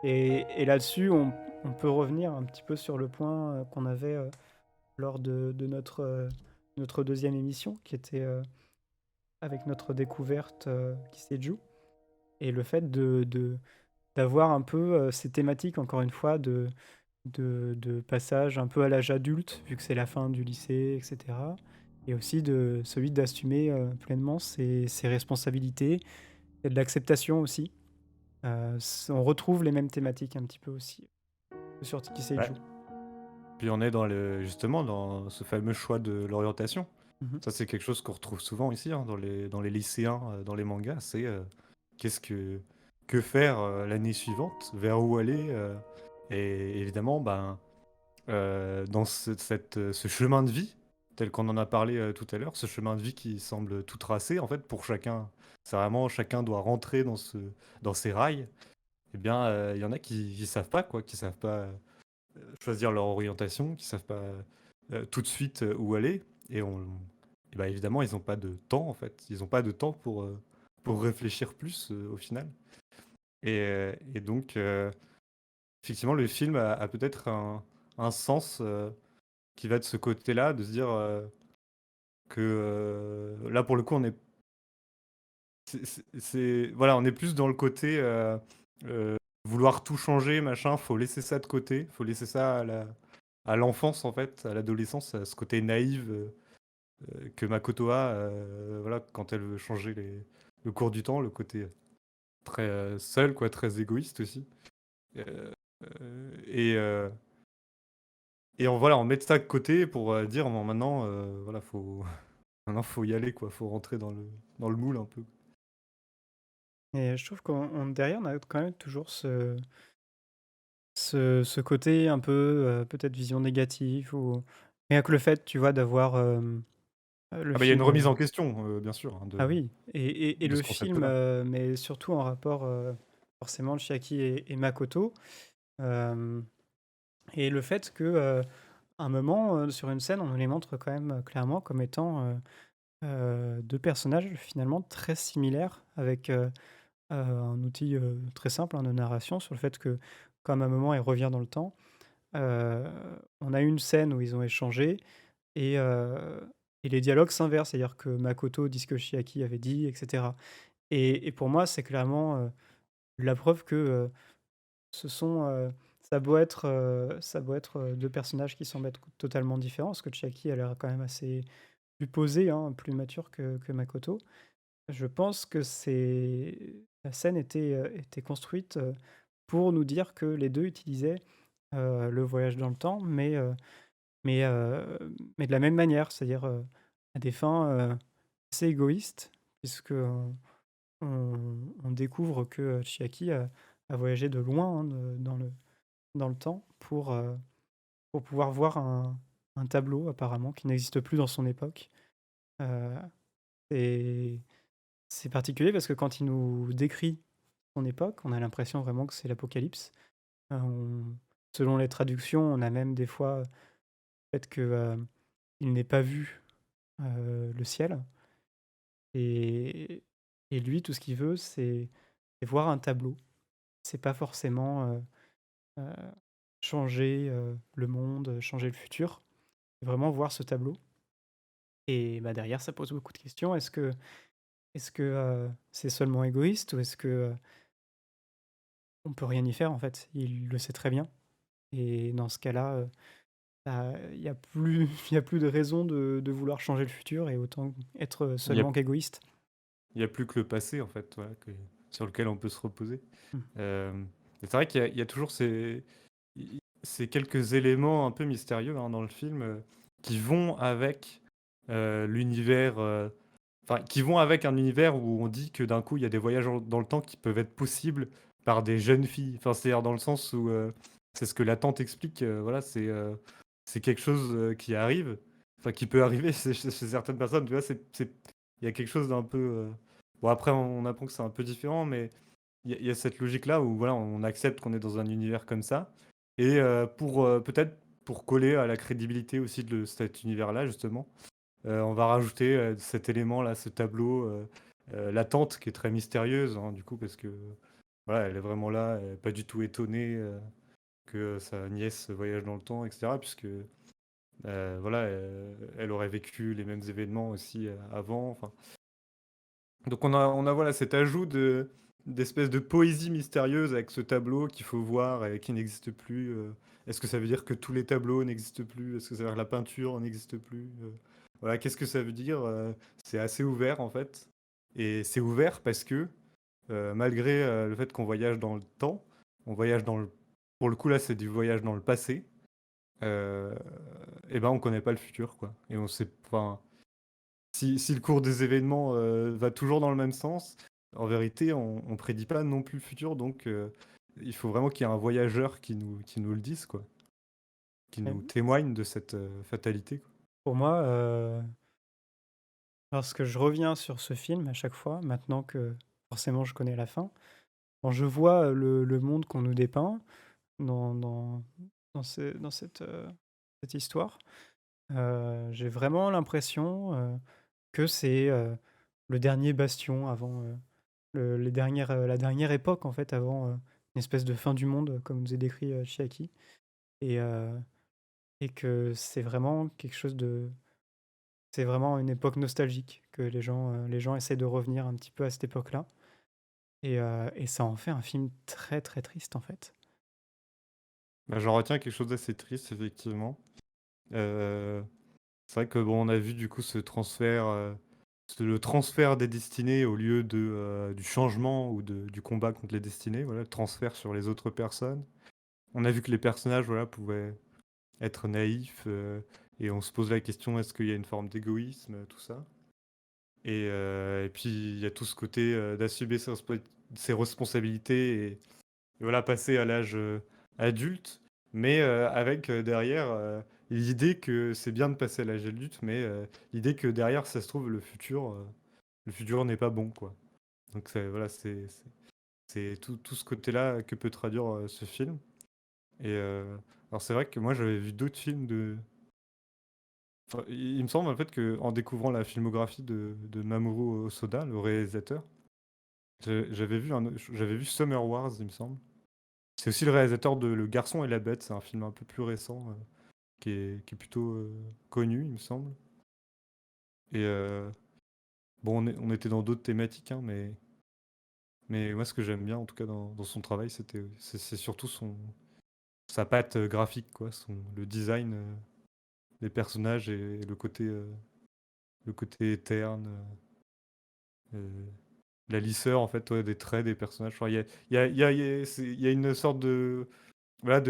Et là-dessus, on peut revenir un petit peu sur le point qu'on avait lors de notre deuxième émission, qui était avec notre découverte Kiseju, et le fait d'avoir un peu ces thématiques, encore une fois, de passage un peu à l'âge adulte, vu que c'est la fin du lycée, etc. Et aussi de celui d'assumer pleinement ses responsabilités, et de l'acceptation aussi. On retrouve les mêmes thématiques un petit peu aussi sur Ouais. Kiseju. Puis on est justement dans ce fameux choix de l'orientation. Mhm. Ça, c'est quelque chose qu'on retrouve souvent ici, hein, dans les lycéens, dans les mangas. C'est qu'est-ce que faire l'année suivante, vers où aller. Et évidemment, ben, dans ce chemin de vie, tel qu'on en a parlé tout à l'heure, ce chemin de vie qui semble tout tracé, en fait, pour chacun, c'est vraiment chacun doit rentrer dans ses rails. Eh bien, il y en a qui savent pas, quoi, qui savent pas choisir leur orientation, qui savent pas tout de suite où aller. Et bah, évidemment, ils n'ont pas de temps, en fait. Ils n'ont pas de temps pour réfléchir plus, au final. Et donc, effectivement, le film a peut-être un sens qui va de ce côté-là, de se dire que là, pour le coup, voilà, on est plus dans le côté euh, vouloir tout changer, machin. Faut laisser ça de côté, faut laisser ça à l'enfance, en fait, à l'adolescence, à ce côté naïf que Makoto a, voilà, quand elle veut changer le cours du temps, le côté très seul, quoi, très égoïste aussi. Euh, et, voilà, on met ça de côté pour dire bon, maintenant, voilà, maintenant, faut y aller, quoi, faut rentrer dans le moule un peu. Et je trouve derrière, on a quand même toujours ce côté un peu, peut-être vision négative ou rien que le fait, tu vois, d'avoir, le Ah bah, il y a une film, remise en question, bien sûr, hein, ah oui et de le ce film, concept-là. mais surtout en rapport, forcément de Chiaki et Makoto, hem et le fait que, un moment, sur une scène, on nous les montre quand même, clairement comme étant, 2 personnages finalement très similaires avec, un outil, très simple, hein, de narration sur le fait que, comme à un moment, elle revient dans le temps, heu, on a eu une scène où ils ont échangé et les dialogues s'inversent. C'est-à-dire que Makoto dit ce que Chiaki avait dit et cetera pour moi, c'est clairement, la preuve que, ce sont, ça a beau être, 2 personnages qui semblent être totalement différents, parce que Chiaki a l'air quand même assez plus posé, hein, plus mature que Makoto. Je pense que c'est la scène était construite, pour nous dire que les 2 utilisaient, le voyage dans le temps, mais mais de la même manière, c'est-à-dire, à des fins, assez égoïstes puisque on découvre que, Chiaki a voyagé de loin, hein, dans le temps pour pouvoir voir un tableau apparemment qui n'existe plus dans son époque. Heu et c'est particulier parce que quand il nous décrit son époque, on a l'impression vraiment que c'est l'apocalypse. On selon les traductions, on a même des fois, le fait que, il n'ait pas vu, le ciel et lui, tout ce qu'il veut, c'est voir un tableau. C'est pas forcément, heu, changer, le monde, changer le futur. C'est vraiment voir ce tableau et bah, derrière, ça pose beaucoup de questions. Est-ce que, c'est seulement égoïste ou est-ce que, on peut rien y faire, en fait? Il le sait très bien et dans ce cas-là, il y a plus il y a plus de raison de vouloir changer le futur et autant être Il y a seulement qu'égoïste. il y a plus que le passé, en fait, voilà, sur lequel on peut se reposer. Mmh. Et c'est vrai qu'il y a toujours ces quelques éléments un peu mystérieux, hein, dans le film, qui vont avec l'univers, enfin, qui vont avec un univers où on dit que d'un coup, il y a des voyages dans le temps qui peuvent être possibles par des jeunes filles. Enfin, c'est-à-dire dans le sens où c'est ce que la tante explique, voilà, c'est quelque chose qui arrive, enfin, qui peut arriver chez certaines personnes, tu vois, il y a quelque chose d'un peu. Bon, après, on apprend que c'est un peu différent, mais il y a cette logique-là où voilà, on accepte qu'on est dans un univers comme ça. Et pour peut-être pour coller à la crédibilité aussi de cet univers-là, justement, on va rajouter cet élément-là, ce tableau, la tante qui est très mystérieuse, hein, du coup, parce que voilà, elle est vraiment là, elle n'est pas du tout étonnée que sa nièce voyage dans le temps, etc. Puisque voilà, elle aurait vécu les mêmes événements aussi avant. Enfin, donc on a voilà, cet ajout d'espèce de poésie mystérieuse avec ce tableau qu'il faut voir et qui n'existe plus. Est-ce que ça veut dire que tous les tableaux n'existent plus? Est-ce que ça veut dire que la peinture n'existe plus? Voilà, qu'est-ce que ça veut dire? C'est assez ouvert en fait. Et c'est ouvert parce que malgré le fait qu'on voyage dans le temps, on voyage dans le... Pour le coup là, c'est du voyage dans le passé. euh, et ben on connaît pas le futur quoi. Et on sait, enfin, si le cours des événements va toujours dans le même sens, en vérité, on prédit pas non plus le futur, donc il faut vraiment qu'il y ait un voyageur qui nous le dise, quoi, qui nous Et témoigne de cette fatalité, quoi. pour moi, lorsque je reviens sur ce film à chaque fois, maintenant que forcément je connais la fin, quand je vois, le monde qu'on nous dépeint dans dans cette histoire, j'ai vraiment l'impression, que c'est, le dernier bastion avant, la dernière époque en fait avant, une espèce de fin du monde comme nous est décrit, Chiaki et heu que c'est vraiment quelque chose de c'est vraiment une époque nostalgique que les gens essaient de revenir un petit peu à cette époque-là et ça en fait un film très, très triste en fait. Bah, j'en retiens quelque chose d'assez triste, effectivement. C'est vrai que bon, on a vu du coup ce transfert, le transfert des destinées au lieu du changement ou du combat contre les destinées, voilà, le transfert sur les autres personnes. On a vu que les personnages, voilà, pouvaient être naïfs, et on se pose la question, est-ce qu'il y a une forme d'égoïsme, tout ça? Et puis il y a tout ce côté, d'assumer ses responsabilités et voilà, passer à l'âge, adulte, mais avec, derrière, l'idée que c'est bien de passer à l'âge adulte, mais l'idée que derrière, ça se trouve, le futur n'est pas bon, quoi. Donc voilà, c'est tout ce côté-là que peut traduire, ce film. Et alors c'est vrai que moi, j'avais vu d'autres films enfin, il me semble, en fait, qu'en découvrant la filmographie de Mamoru Hosoda, le réalisateur, j'avais vu Summer Wars, il me semble. C'est aussi le réalisateur de Le Garçon et la Bête, c'est un film un peu plus récent, qui est plutôt connu, il me semble. Et bon, on était dans d'autres thématiques, hein, mais moi, ce que j'aime bien, en tout cas, dans son travail, c'est surtout sa patte graphique, quoi, le design des personnages et le côté terne, euh, la lisseur, en fait, ouais, des traits des personnages. Enfin, il y a une sorte voilà,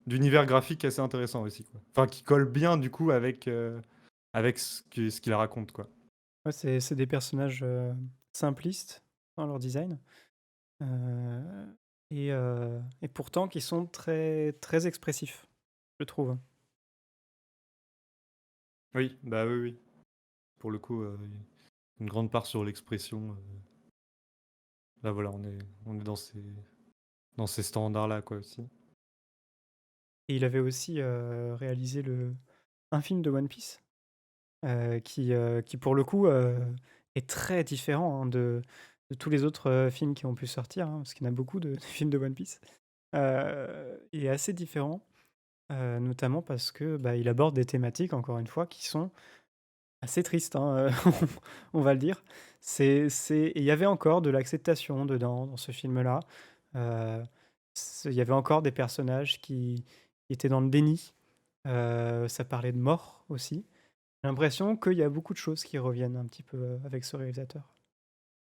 d'univers graphique assez intéressant aussi, quoi. Enfin, qui colle bien, du coup, avec ce qu'il raconte, quoi. Ouais, c'est des personnages, simplistes dans leur design, heu et pourtant qui sont très très expressifs, je trouve. Oui, bah oui, oui. Pour le coup, une grande part sur l'expression. Là, voilà, on est dans ces standards-là, quoi, aussi. Et il avait aussi, réalisé un film de One Piece, qui pour le coup, est très différent, hein, de tous les autres, films qui ont pu sortir, hein, parce qu'il y en a beaucoup de films de One Piece. Il est assez différent, notamment parce que, bah, il aborde des thématiques, encore une fois, qui sont assez tristes, hein, on va le dire. Et il y avait encore de l'acceptation dedans, dans ce film-là. Heu, il y avait encore des personnages qui étaient dans le déni. Ça parlait de mort aussi. J'ai l'impression qu'il y a beaucoup de choses qui reviennent un petit peu, avec ce réalisateur.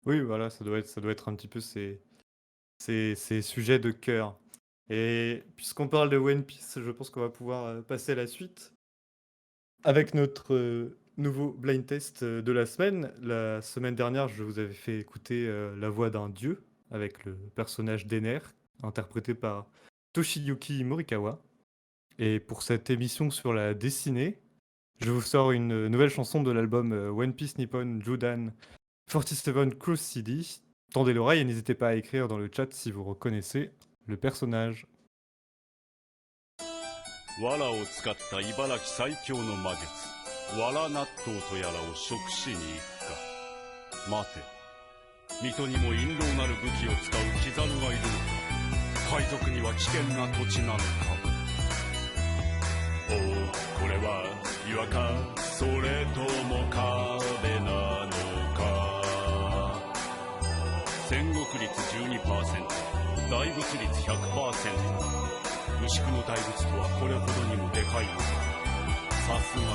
Oui, voilà, ça doit être un petit peu ces sujets de cœur. Et puisqu'on parle de One Piece, je pense qu'on va pouvoir passer à la suite avec notre nouveau blind test de la semaine. La semaine dernière, je vous avais fait écouter la voix d'un dieu avec le personnage d'Ener, interprété par Toshiyuki Morikawa. Et pour cette émission sur la dessinée, je vous sors une nouvelle chanson de l'album One Piece Nippon Judan 47 Cross CD. Tendez l'oreille et n'hésitez pas à écrire dans le chat si vous reconnaissez le personnage. 藁を使った茨城最強の魔術藁納豆とやらを食しに行くか。待て、水戸にも印籠なる武器を使うキザルがいるのか。海賊には危険な土地なのか。おお、これは岩かそれとも壁なのか。戦国率 12%、 大仏率 100%。牛久の大仏とはこれほどにもでかいのか。さすがだ、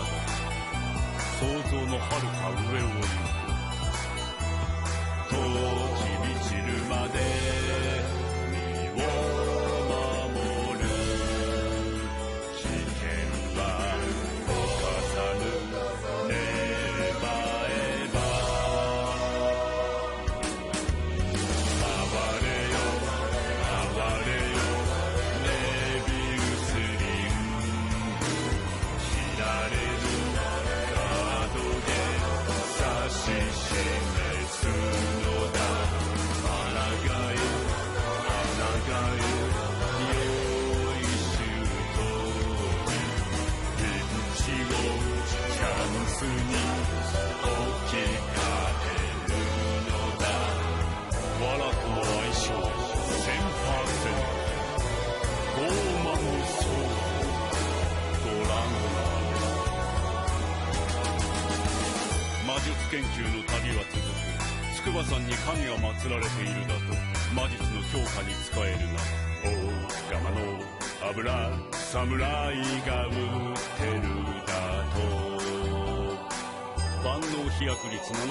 想像のはるか上を行く。時満ちるまで身を守る。危険は犯さぬ、ねばえば。哀れよ哀れよメビウスリン。切られる角で指し示すのだ。抗え抗え良い周到に。ピンチをチャンスに置き換えるのだ。藁との相性 1000%。傲慢そうドラゴン。魔術研究の旅は続く。筑波山に神が祀られているだと。魔術の強化に使えるな。大釜の油侍が撃ってるだと万能飛躍率 76%、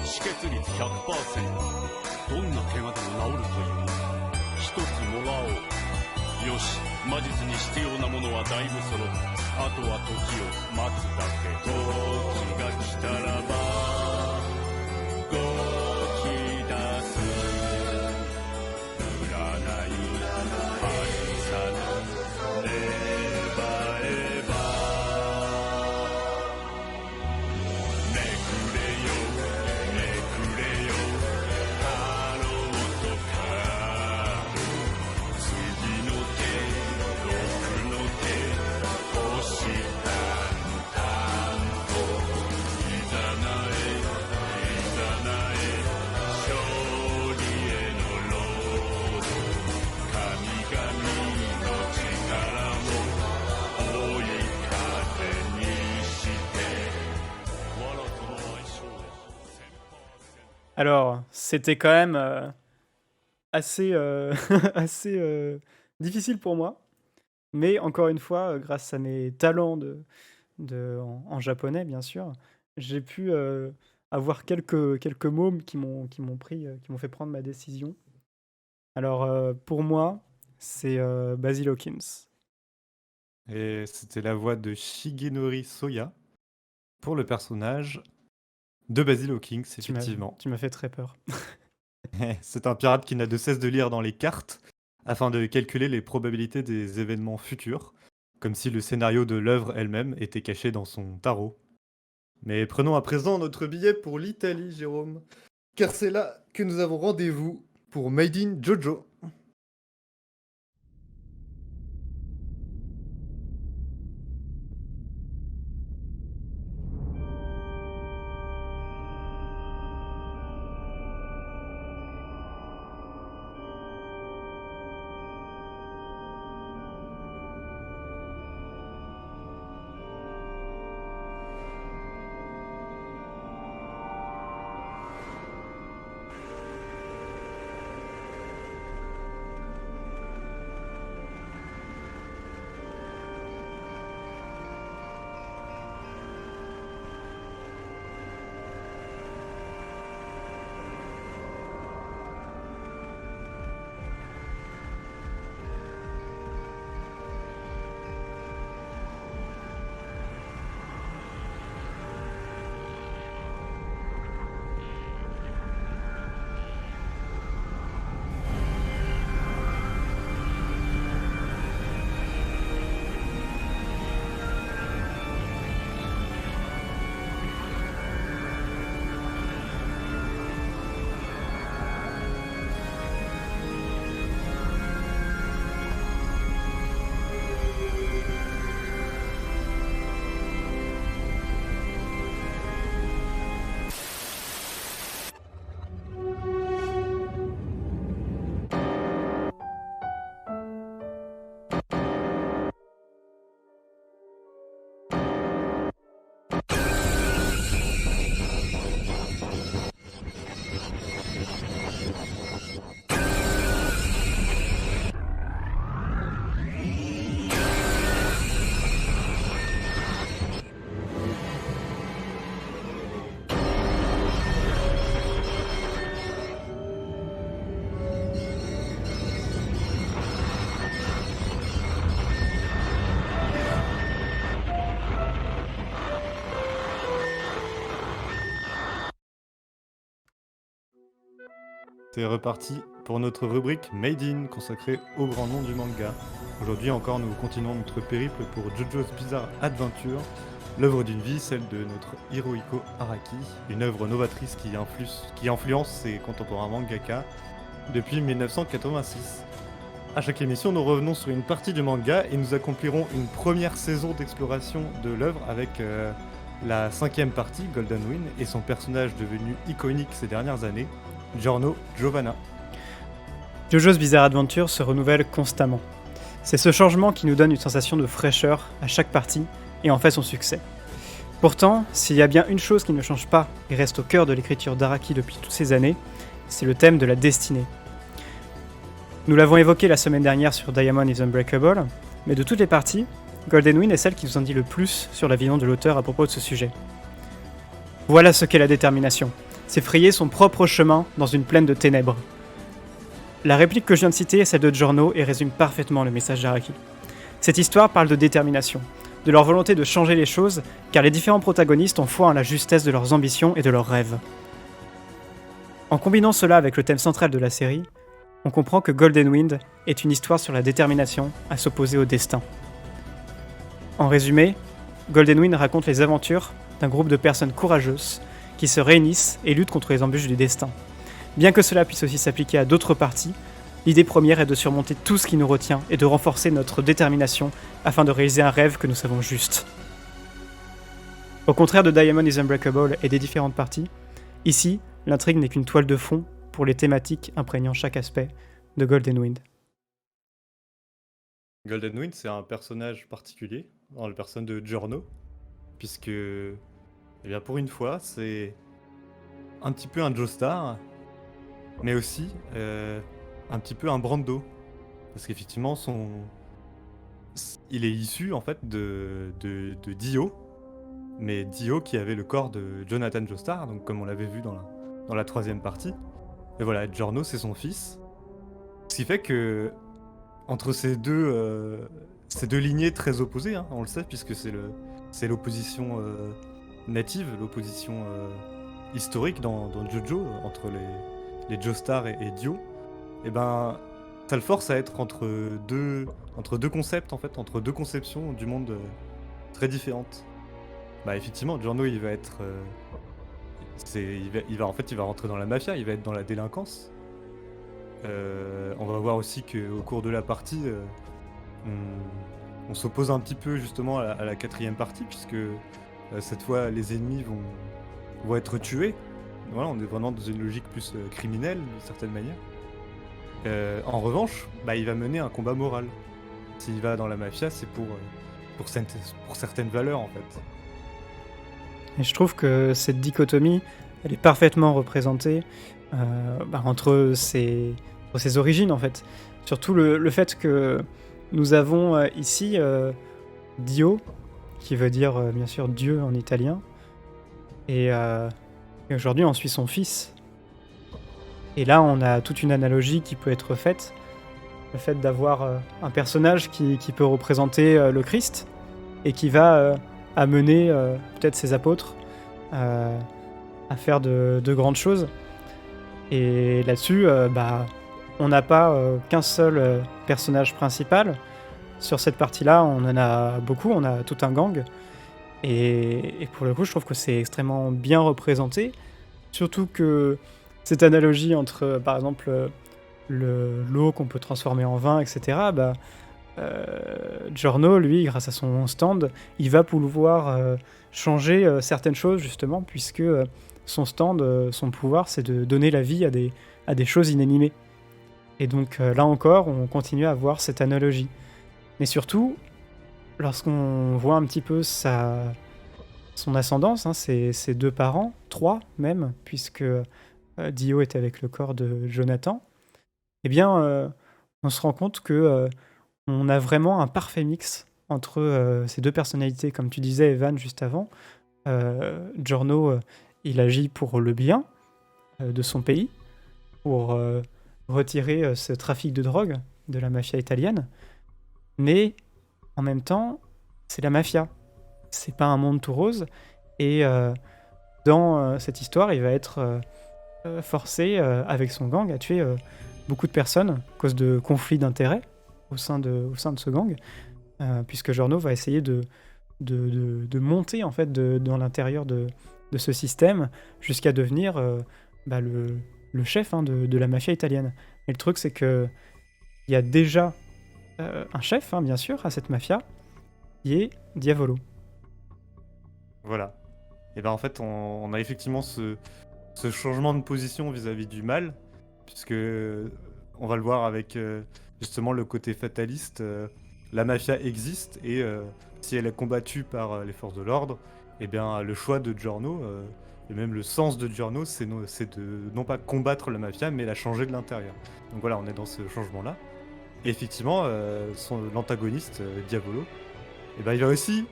止血率 100%、 どんな怪我でも治るというのだ。一つもらおう。よし、魔術に必要なものはだいぶ揃った。あとは時を待つだけ。時が来たらば動き出す。占い外さぬレバエバめくれよめくれよハローとか次の手6の手星タンタンといざなえいざなえ勝利へのロード神々の力を追い風にして藁との相性で Alors, c'était quand même assez, assez difficile pour moi. Mais encore une fois, grâce à mes talents en japonais, bien sûr, j'ai pu avoir quelques mots qui m'ont fait prendre ma décision. Alors, pour moi, c'est Basil Hawkins. Et c'était la voix de Shigenori Soya pour le personnage de Basil Hawkins, Tu m'as effectivement. tu m'as fait très peur. C'est un pirate qui n'a de cesse de lire dans les cartes afin de calculer les probabilités des événements futurs, comme si le scénario de l'œuvre elle-même était caché dans son tarot. Mais prenons à présent notre billet pour l'Italie, Jérôme, car c'est là que nous avons rendez-vous pour Made in Jojo. C'est reparti pour notre rubrique Made in consacrée au grand nom du manga. Aujourd'hui encore, nous continuons notre périple pour JoJo's Bizarre Adventure, l'œuvre d'une vie, celle de notre Hirohiko Araki, une œuvre novatrice qui influence ses contemporains mangaka depuis 1986. À chaque émission, nous revenons sur une partie du manga et nous accomplirons une première saison d'exploration de l'œuvre avec la 5e partie, Golden Wind, et son personnage devenu iconique ces dernières années, Giorno Giovanna. JoJo's Bizarre Adventure se renouvelle constamment. C'est ce changement qui nous donne une sensation de fraîcheur à chaque partie et en fait son succès. Pourtant, s'il y a bien une chose qui ne change pas et reste au cœur de l'écriture d'Araki depuis toutes ces années, c'est le thème de la destinée. Nous l'avons évoqué la semaine dernière sur Diamond is Unbreakable, mais de toutes les parties, Golden Wind est celle qui nous en dit le plus sur la vision de l'auteur à propos de ce sujet. Voilà ce qu'est la détermination. C'est frayer son propre chemin dans une plaine de ténèbres. La réplique que je viens de citer est celle de Giorno et résume parfaitement le message d'Araki. Cette histoire parle de détermination, de leur volonté de changer les choses, car les différents protagonistes ont foi en la justesse de leurs ambitions et de leurs rêves. En combinant cela avec le thème central de la série, on comprend que Golden Wind est une histoire sur la détermination à s'opposer au destin. En résumé, Golden Wind raconte les aventures d'un groupe de personnes courageuses qui se réunissent et luttent contre les embûches du destin. Bien que cela puisse aussi s'appliquer à d'autres parties, l'idée première est de surmonter tout ce qui nous retient et de renforcer notre détermination afin de réaliser un rêve que nous savons juste. Au contraire de Diamond is Unbreakable et des différentes parties, ici, l'intrigue n'est qu'une toile de fond pour les thématiques imprégnant chaque aspect de Golden Wind. Golden Wind, c'est un personnage particulier, dans la personne de Giorno, puisque, eh bien, pour une fois, c'est un petit peu un Joestar, mais aussi un petit peu un Brando. Parce qu'effectivement, il est issu, en fait, de Dio, mais Dio qui avait le corps de Jonathan Joestar, donc comme on l'avait vu dans la troisième partie. Et voilà, Giorno, c'est son fils. Ce qui fait que, entre ces deux lignées très opposées, hein, on le sait, puisque c'est l'opposition native, l'opposition historique dans Jojo, entre les Joestar et Dio, et ben, ça le force à être entre deux concepts, en fait, entre deux conceptions du monde très différentes. Bah, effectivement, Giorno, il va être... il va rentrer dans la mafia, il va être dans la délinquance. On va voir aussi qu'au cours de la partie, on s'oppose un petit peu justement à la quatrième partie, puisque cette fois les ennemis vont être tués. Voilà, on est vraiment dans une logique plus criminelle d'une certaine manière. En revanche, bah, il va mener un combat moral. S'il va dans la mafia, c'est pour certaines valeurs en fait. Et je trouve que cette dichotomie, elle est parfaitement représentée entre ses origines en fait. Surtout le fait que nous avons ici Dio, qui veut dire bien sûr Dieu en italien, et aujourd'hui on suit son fils. Et là on a toute une analogie qui peut être faite, le fait d'avoir un personnage qui peut représenter le Christ, et qui va amener peut-être ses apôtres à faire de grandes choses. Et là-dessus, on n'a pas qu'un seul personnage principal. Sur cette partie-là, on en a beaucoup, on a tout un gang. Et pour le coup, je trouve que c'est extrêmement bien représenté. Surtout que cette analogie entre, par exemple, l'eau qu'on peut transformer en vin, etc., Giorno, lui, grâce à son stand, il va pouvoir changer certaines choses, justement, puisque son stand, son pouvoir, c'est de donner la vie à des choses inanimées. Et donc là encore, on continue à voir cette analogie. Mais surtout, lorsqu'on voit un petit peu son ascendance, hein, ses deux parents, trois même, puisque Dio était avec le corps de Jonathan, eh bien, on se rend compte que on a vraiment un parfait mix entre ces deux personnalités. Comme tu disais, Evan, juste avant, Giorno, il agit pour le bien de son pays, pour retirer ce trafic de drogue de la mafia italienne, mais en même temps, c'est la mafia. C'est pas un monde tout rose, et dans cette histoire, il va être forcé, avec son gang, à tuer beaucoup de personnes à cause de conflits d'intérêts au sein de ce gang, puisque Giorno va essayer de monter en fait dans l'intérieur de ce système jusqu'à devenir le chef de la mafia italienne. Et le truc, c'est que il y a déjà un chef, bien sûr, à cette mafia, qui est Diavolo. Voilà. Et ben en fait, on a effectivement ce changement de position vis-à-vis du mal, puisque on va le voir avec justement le côté fataliste. La mafia existe, et si elle est combattue par les forces de l'ordre, eh bien le choix de Giorno, Et même le sens de Giorno, c'est de non pas combattre la mafia, mais la changer de l'intérieur. Donc voilà, on est dans ce changement-là. Et effectivement, l'antagoniste, Diavolo, eh ben, il va aussi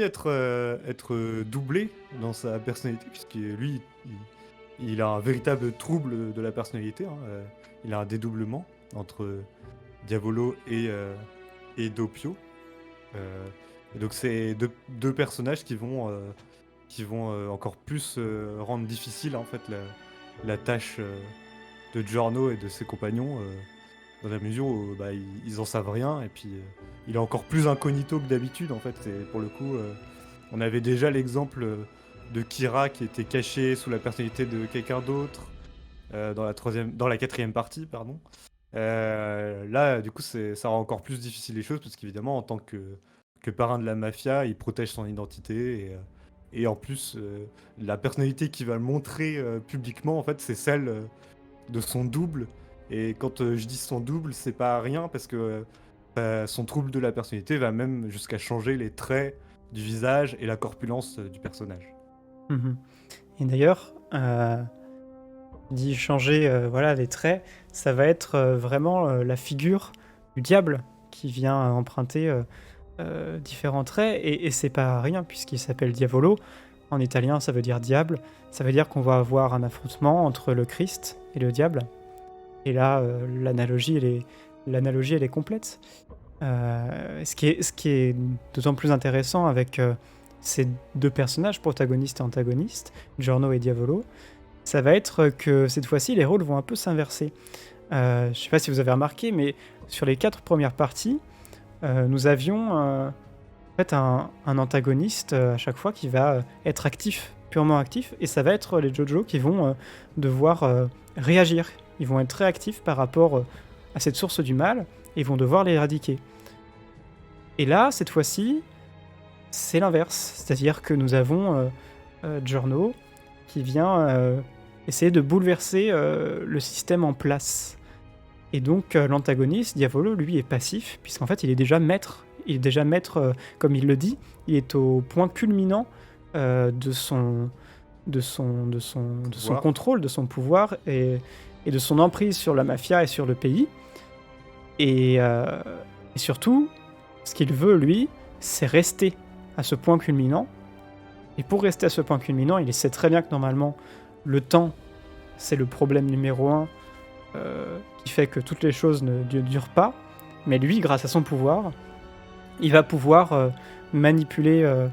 être doublé dans sa personnalité, puisque lui, il a un véritable trouble de la personnalité, hein. Il a un dédoublement entre Diavolo et Doppio. Euh, et donc c'est deux personnages qui vont encore plus rendre difficile en fait la tâche de Giorno et de ses compagnons, dans la mesure où bah, ils en savent rien, et puis il est encore plus incognito que d'habitude en fait. Et pour le coup, on avait déjà l'exemple de Kira qui était caché sous la personnalité de quelqu'un d'autre dans la quatrième partie, pardon. Là, du coup, ça rend encore plus difficile les choses parce qu'évidemment, en tant que parrain de la mafia, il protège son identité et en plus, la personnalité qu'il va montrer publiquement, en fait, c'est celle de son double. Et quand je dis son double, c'est pas rien parce que son trouble de la personnalité va même jusqu'à changer les traits du visage et la corpulence du personnage. Mhm. Et d'ailleurs, dit changer voilà, les traits, ça va être vraiment la figure du diable qui vient emprunter différents traits, et c'est pas rien puisqu'il s'appelle Diavolo. En italien, ça veut dire diable. Ça veut dire qu'on va avoir un affrontement entre le Christ et le diable. Et là, l'analogie, elle est complète. Ce qui est d'autant plus intéressant avec ces deux personnages, protagonistes et antagonistes, Giorno et Diavolo, ça va être que cette fois-ci, les rôles vont un peu s'inverser. Je sais pas si vous avez remarqué, mais sur les 4 premières parties, nous avions en fait un antagoniste à chaque fois qui va être actif, purement actif, et ça va être les Jojo qui vont devoir réagir. Ils vont être réactifs par rapport à cette source du mal et vont devoir l'éradiquer. Et là, cette fois-ci, c'est l'inverse. C'est-à-dire que nous avons Giorno qui vient essayer de bouleverser le système en place. Et donc l'antagoniste, Diavolo, lui, est passif, puisqu'en fait, il est déjà maître. Il est déjà maître, comme il le dit, il est au point culminant de son contrôle, de son pouvoir et de son emprise sur la mafia et sur le pays. Et surtout, ce qu'il veut, lui, c'est rester à ce point culminant. Et pour rester à ce point culminant, il sait très bien que normalement, le temps, c'est le problème numéro 1 qui fait que toutes les choses ne durent pas. Mais lui, grâce à son pouvoir, il va pouvoir manipuler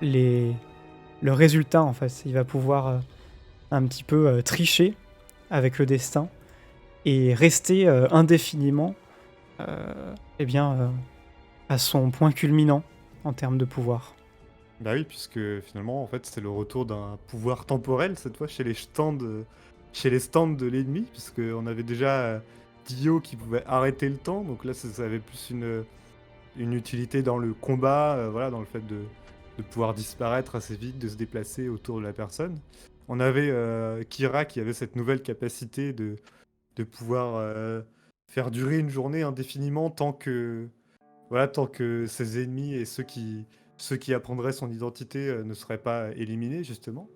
le résultat, en fait. Il va pouvoir un petit peu tricher avec le destin et rester indéfiniment à son point culminant en termes de pouvoir. Bah oui, puisque finalement, en fait, c'est le retour d'un pouvoir temporel, cette fois, chez les stands de l'ennemi, puisqu'on avait déjà Dio qui pouvait arrêter le temps, donc là, ça avait plus une utilité dans le combat, voilà, dans le fait de pouvoir disparaître assez vite, de se déplacer autour de la personne. On avait Kira qui avait cette nouvelle capacité de pouvoir faire durer une journée indéfiniment tant que ses ennemis et ceux qui apprendraient son identité ne seraient pas éliminés, justement.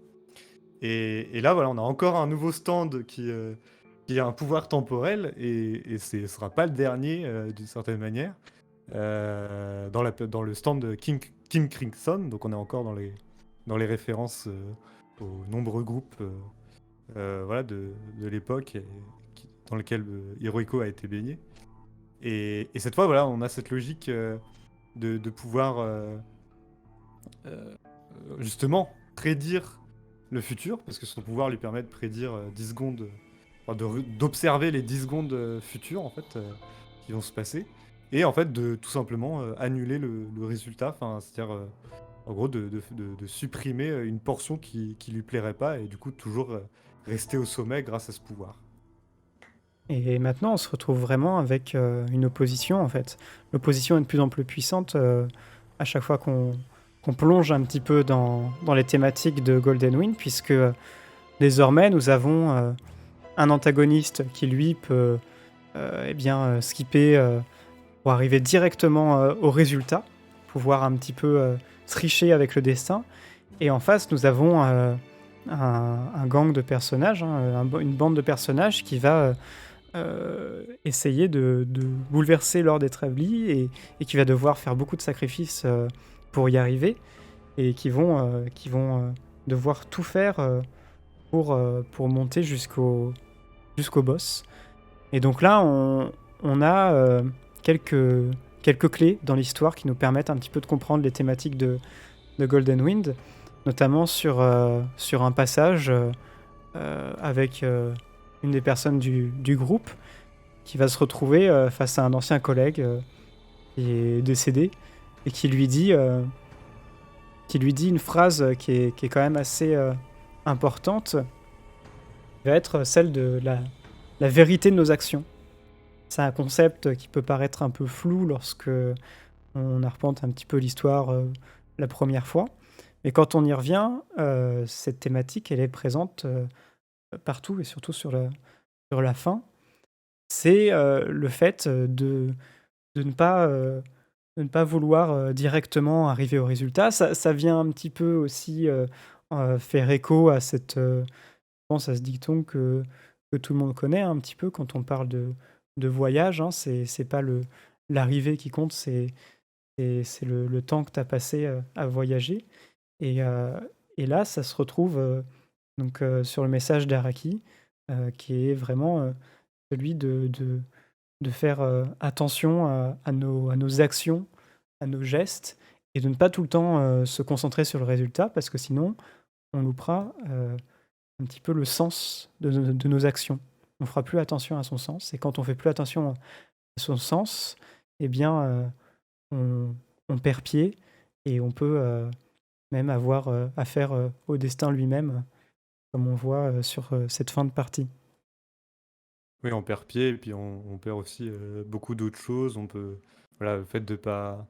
Et là, voilà, on a encore un nouveau stand qui a un pouvoir temporel, et ce sera pas le dernier, d'une certaine manière, dans le stand de King Crimson. Donc on est encore dans les références aux nombreux groupes voilà, de l'époque dans lequel Hirohiko a été baigné. Et cette fois, voilà, on a cette logique de pouvoir justement prédire le futur, parce que son pouvoir lui permet de prédire 10 secondes, enfin, d'observer les 10 secondes futures en fait, qui vont se passer, et en fait de tout simplement annuler le résultat, enfin, c'est-à-dire en gros de supprimer une portion qui lui plairait pas, et du coup toujours rester au sommet grâce à ce pouvoir. Et maintenant, on se retrouve vraiment avec une opposition, en fait. L'opposition est de plus en plus puissante à chaque fois qu'on plonge un petit peu dans les thématiques de Golden Wind, puisque désormais, nous avons un antagoniste qui, lui, peut skipper pour arriver directement au résultat, pouvoir un petit peu tricher avec le destin. Et en face, nous avons un gang de personnages, hein, une bande de personnages qui va essayer de bouleverser l'ordre d'Etrevli et qui va devoir faire beaucoup de sacrifices pour y arriver et qui vont devoir tout faire pour monter jusqu'au boss. Et donc là, on a quelques clés dans l'histoire qui nous permettent un petit peu de comprendre les thématiques de Golden Wind, notamment sur un passage avec une des personnes du groupe qui va se retrouver face à un ancien collègue qui est décédé et qui lui dit une phrase qui est quand même assez importante, qui va être celle de la vérité de nos actions. C'est un concept qui peut paraître un peu flou lorsque on arpente un petit peu l'histoire la première fois, mais quand on y revient, cette thématique, elle est présente partout et surtout sur la fin. C'est le fait de ne pas vouloir directement arriver au résultat. Ça vient un petit peu aussi faire écho à je pense à ce dicton que tout le monde connaît un petit peu quand on parle de voyage, hein. C'est pas l'arrivée qui compte, c'est le temps que tu as passé à voyager. Et, euh, et là, ça se retrouve donc, sur le message d'Araki, qui est vraiment celui de faire attention à nos actions, à nos gestes, et de ne pas tout le temps se concentrer sur le résultat, parce que sinon, on loupera un petit peu le sens de nos actions. On fera plus attention à son sens, et quand on fait plus attention à son sens, eh bien, on perd pied, et on peut même avoir affaire au destin lui-même, comme on voit sur cette fin de partie. Oui, on perd pied et puis on perd aussi beaucoup d'autres choses. On peut, voilà, le fait de pas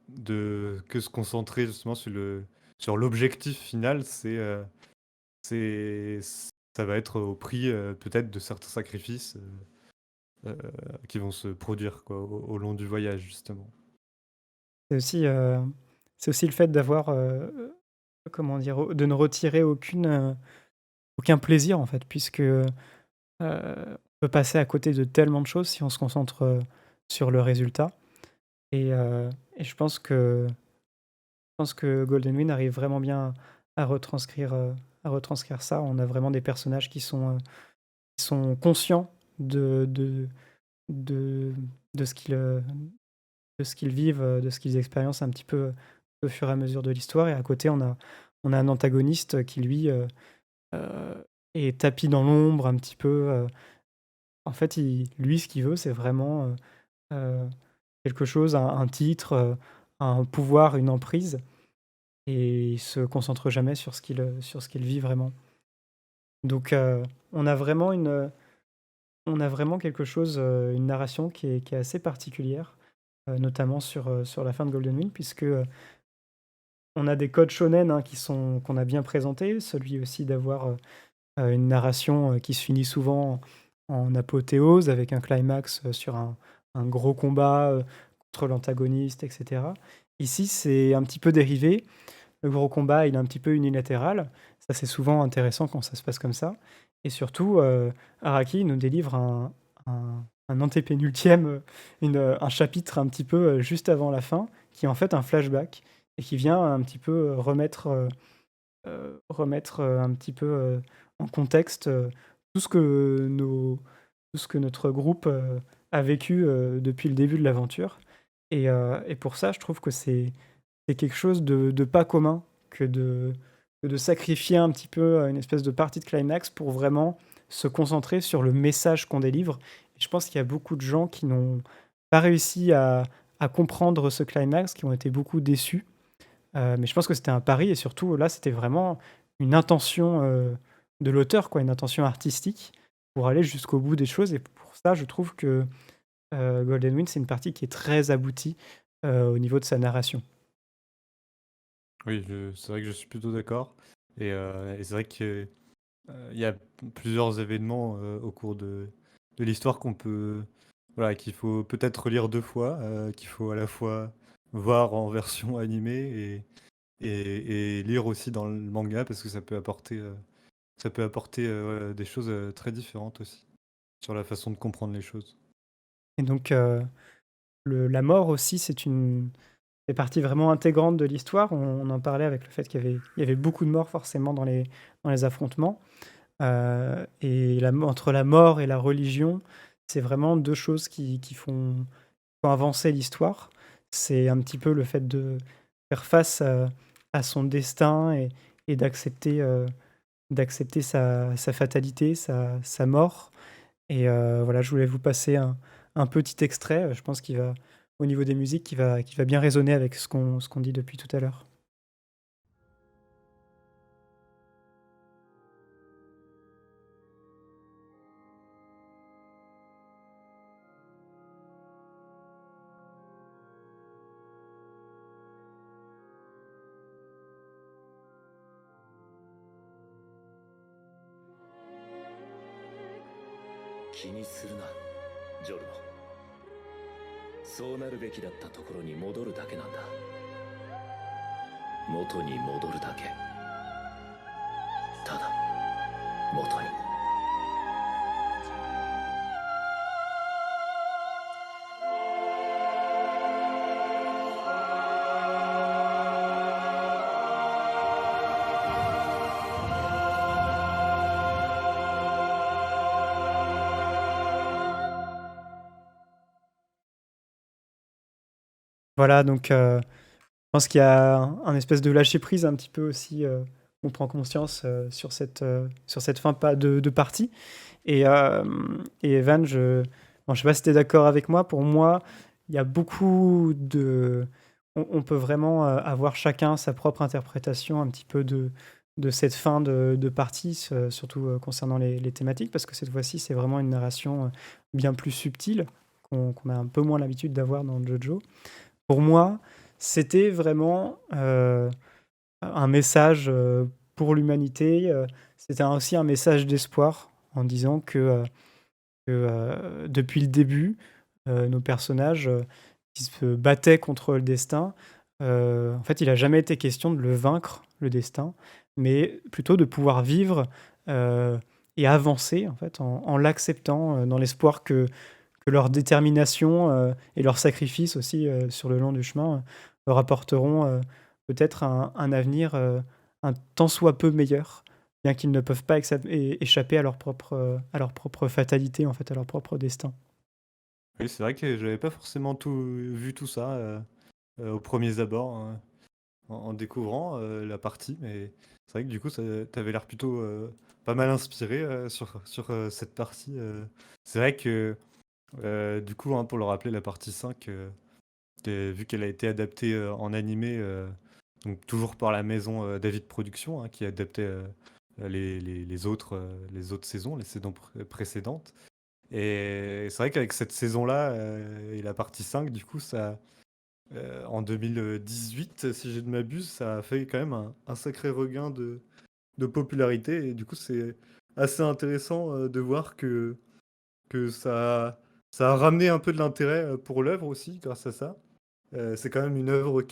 de que se concentrer justement sur l'objectif final, c'est ça va être au prix peut-être de certains sacrifices qui vont se produire quoi au long du voyage justement. C'est aussi, c'est aussi le fait d'avoir, comment dire? De ne retirer aucun plaisir, en fait, puisque, on peut passer à côté de tellement de choses si on se concentre sur le résultat. Et je pense que Golden Wind arrive vraiment bien à retranscrire ça. On a vraiment des personnages qui sont conscients de de de ce qu'ils vivent, de ce qu'ils expériencent un petit peu au fur et à mesure de l'histoire. Et à côté, on a un antagoniste qui lui, est tapi dans l'ombre un petit peu. En fait, lui, ce qu'il veut, c'est vraiment quelque chose, un titre, un pouvoir, une emprise, et il se concentre jamais sur ce qu'il vit vraiment. Donc, on a vraiment quelque chose, une narration qui est assez particulière, notamment sur la fin de Golden Wind, puisque on a des codes shonen, hein, qu'on a bien présentés. Celui aussi d'avoir une narration qui se finit souvent en apothéose avec un climax sur un gros combat contre l'antagoniste, etc. Ici, c'est un petit peu dérivé. Le gros combat, il est un petit peu unilatéral. Ça, c'est souvent intéressant quand ça se passe comme ça. Et surtout, Araki nous délivre un antépénultième, un chapitre un petit peu juste avant la fin, qui est en fait un flashback et qui vient un petit peu remettre un petit peu en contexte tout ce que tout ce que notre groupe a vécu depuis le début de l'aventure. Et pour ça, je trouve que c'est quelque chose de pas commun que de sacrifier un petit peu une espèce de partie de climax pour vraiment se concentrer sur le message qu'on délivre. Et je pense qu'il y a beaucoup de gens qui n'ont pas réussi à comprendre ce climax, qui ont été beaucoup déçus. Mais je pense que c'était un pari, et surtout là, c'était vraiment une intention de l'auteur, quoi, une intention artistique pour aller jusqu'au bout des choses. Et pour ça, je trouve que Golden Wind, c'est une partie qui est très aboutie au niveau de sa narration. Oui, c'est vrai que je suis plutôt d'accord et c'est vrai que il y a plusieurs événements au cours de l'histoire qu'on peut voilà qu'il faut peut-être relire deux fois, qu'il faut à la fois voir en version animée et lire aussi dans le manga parce que ça peut apporter des choses très différentes aussi sur la façon de comprendre les choses. Et donc, la mort aussi, fait partie vraiment intégrante de l'histoire. On en parlait avec le fait il y avait beaucoup de morts forcément dans les affrontements. Et entre la mort et la religion, c'est vraiment deux choses qui font avancer l'histoire. C'est un petit peu le fait de faire face à son destin et d'accepter sa fatalité, sa mort. Et voilà, je voulais vous passer un petit extrait, je pense qu'il va, au niveau des musiques, qui va bien résonner avec ce qu'on dit depuis tout à l'heure. 気にするな、ジョルノ。そうなるべきだったところに戻るだけなんだ。元に戻るだけ。ただ元に。Voilà, donc je pense qu'il y a un espèce de lâcher prise un petit peu aussi, on prend conscience, sur cette fin de partie. Et Evan, bon, je sais pas si tu es d'accord avec moi. Pour moi, il y a beaucoup on peut vraiment avoir chacun sa propre interprétation un petit peu de cette fin de partie, surtout concernant les thématiques, parce que cette fois-ci, c'est vraiment une narration bien plus subtile qu'on a un peu moins l'habitude d'avoir dans Jojo. Pour moi, c'était vraiment un message pour l'humanité. C'était aussi un message d'espoir en disant que depuis le début, nos personnages qui se battaient contre le destin, en fait, il n'a jamais été question de le vaincre, le destin, mais plutôt de pouvoir vivre et avancer en fait, en l'acceptant, dans l'espoir que leur détermination et leur sacrifice aussi sur le long du chemin leur apporteront peut-être un avenir un tant soit peu meilleur, bien qu'ils ne peuvent pas échapper à leur propre fatalité, en fait, à leur propre destin. Oui, c'est vrai que j'avais pas forcément vu tout ça aux premiers abords, hein, en découvrant la partie, mais c'est vrai que du coup, t'avais l'air plutôt pas mal inspiré sur cette partie. C'est vrai que du coup, hein, pour le rappeler, la partie 5, vu qu'elle a été adaptée en animé, donc toujours par la maison David Productions, hein, qui adaptait les autres saisons, les saisons précédentes. Et c'est vrai qu'avec cette saison-là et la partie 5, du coup, en 2018, si je ne m'abuse, ça a fait quand même un sacré regain de popularité. Et du coup, c'est assez intéressant de voir que ça a ramené un peu de l'intérêt pour l'œuvre aussi grâce à ça. C'est quand même une œuvre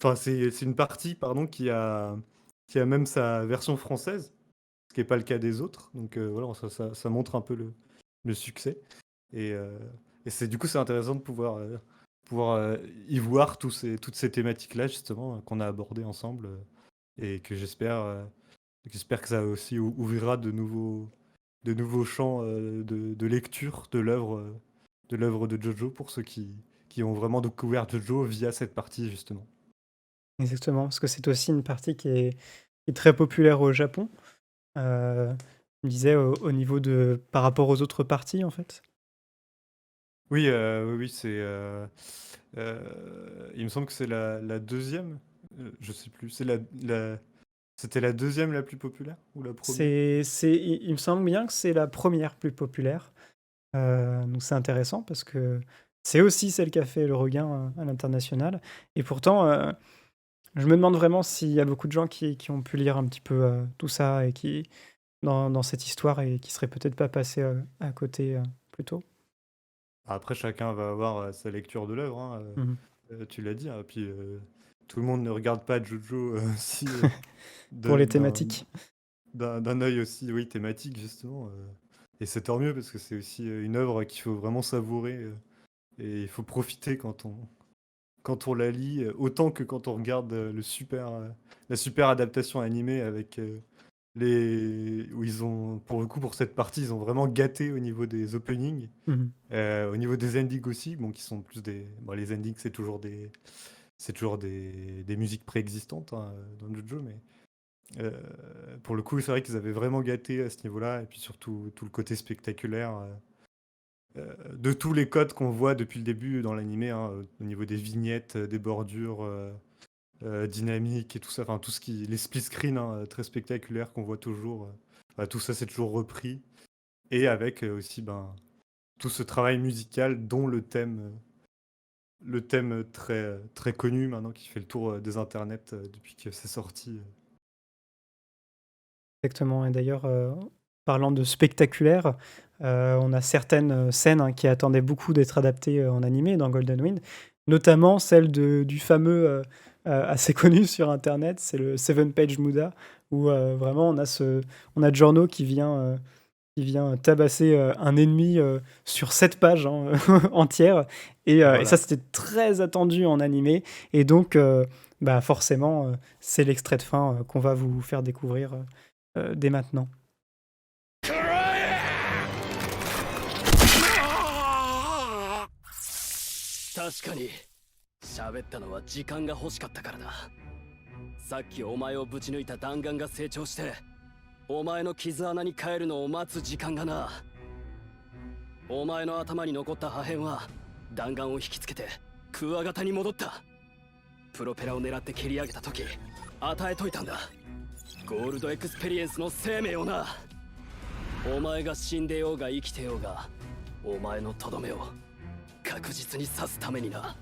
enfin, c'est une partie, pardon, qui a même sa version française, ce qui n'est pas le cas des autres. Donc voilà, ça montre un peu le succès. Et, euh, et du coup, c'est intéressant de pouvoir y voir toutes ces thématiques-là, justement, qu'on a abordées ensemble. Et que j'espère que ça aussi ouvrira de nouveaux champs de lecture de l'œuvre de Jojo pour ceux qui ont vraiment découvert Jojo via cette partie, justement. Exactement, parce que c'est aussi une partie qui est très populaire au Japon. Tu me disais au niveau par rapport aux autres parties, en fait. Oui, oui, il me semble que c'est la deuxième. Je sais plus. C'était la deuxième la plus populaire ou la première? Il me semble bien que c'est la première plus populaire. Donc c'est intéressant parce que c'est aussi celle qui a fait le regain à l'international. Et pourtant, je me demande vraiment s'il y a beaucoup de gens qui ont pu lire un petit peu tout ça et dans cette histoire et qui seraient peut-être pas passés à côté plus tôt. Après, chacun va avoir sa lecture de l'œuvre, hein, Mhm. tu l'as dit, hein, puis tout le monde ne regarde pas Jojo aussi Pour les d'un thématiques. d'un œil aussi, oui, thématique justement. Et c'est tant mieux parce que c'est aussi une œuvre qu'il faut vraiment savourer et il faut profiter quand on la lit, autant que quand on regarde la super adaptation animée avec où ils ont, pour le coup, pour cette partie, ils ont vraiment gâté au niveau des openings, Mhm. au niveau des endings aussi, bon, qui sont plus des. Bon, les endings, c'est toujours des musiques préexistantes hein, dans Jojo, mais euh, pour le coup, c'est vrai qu'ils avaient vraiment gâté à ce niveau-là, et puis surtout tout le côté spectaculaire. De tous les codes qu'on voit depuis le début dans l'animé, hein, au niveau des vignettes, des bordures dynamiques et tout ça, enfin tout ce qui, les split screens hein, très spectaculaires qu'on voit toujours, tout ça c'est toujours repris et avec aussi tout ce travail musical dont le thème très très connu maintenant qui fait le tour des internets depuis que c'est sorti. Exactement. Et d'ailleurs, parlant de spectaculaire, on a certaines scènes hein, qui attendaient beaucoup d'être adaptées en animé dans Golden Wind, notamment celle du fameux, assez connu sur Internet, c'est le Seven Page Muda, où vraiment on a Giorno qui vient tabasser un ennemi sur 7 pages hein, entières. Et ça, Voilà. c'était très attendu en animé. Et donc, forcément, c'est l'extrait de fin qu'on va vous faire découvrir dès maintenant. 確かに喋ったのは時間が欲しかったからだ。さっきお前をぶち抜いた弾丸が成長してお前の傷穴に帰るのを待つ時間がな。お前の頭に残った破片は弾丸を引きつけてクワガタに戻った。プロペラを狙って蹴り上げた時与えといたんだ。ゴールドエクスペリエンスの生命をな。お前が死んでようが生きてようがお前のとどめを確実に刺すためにな。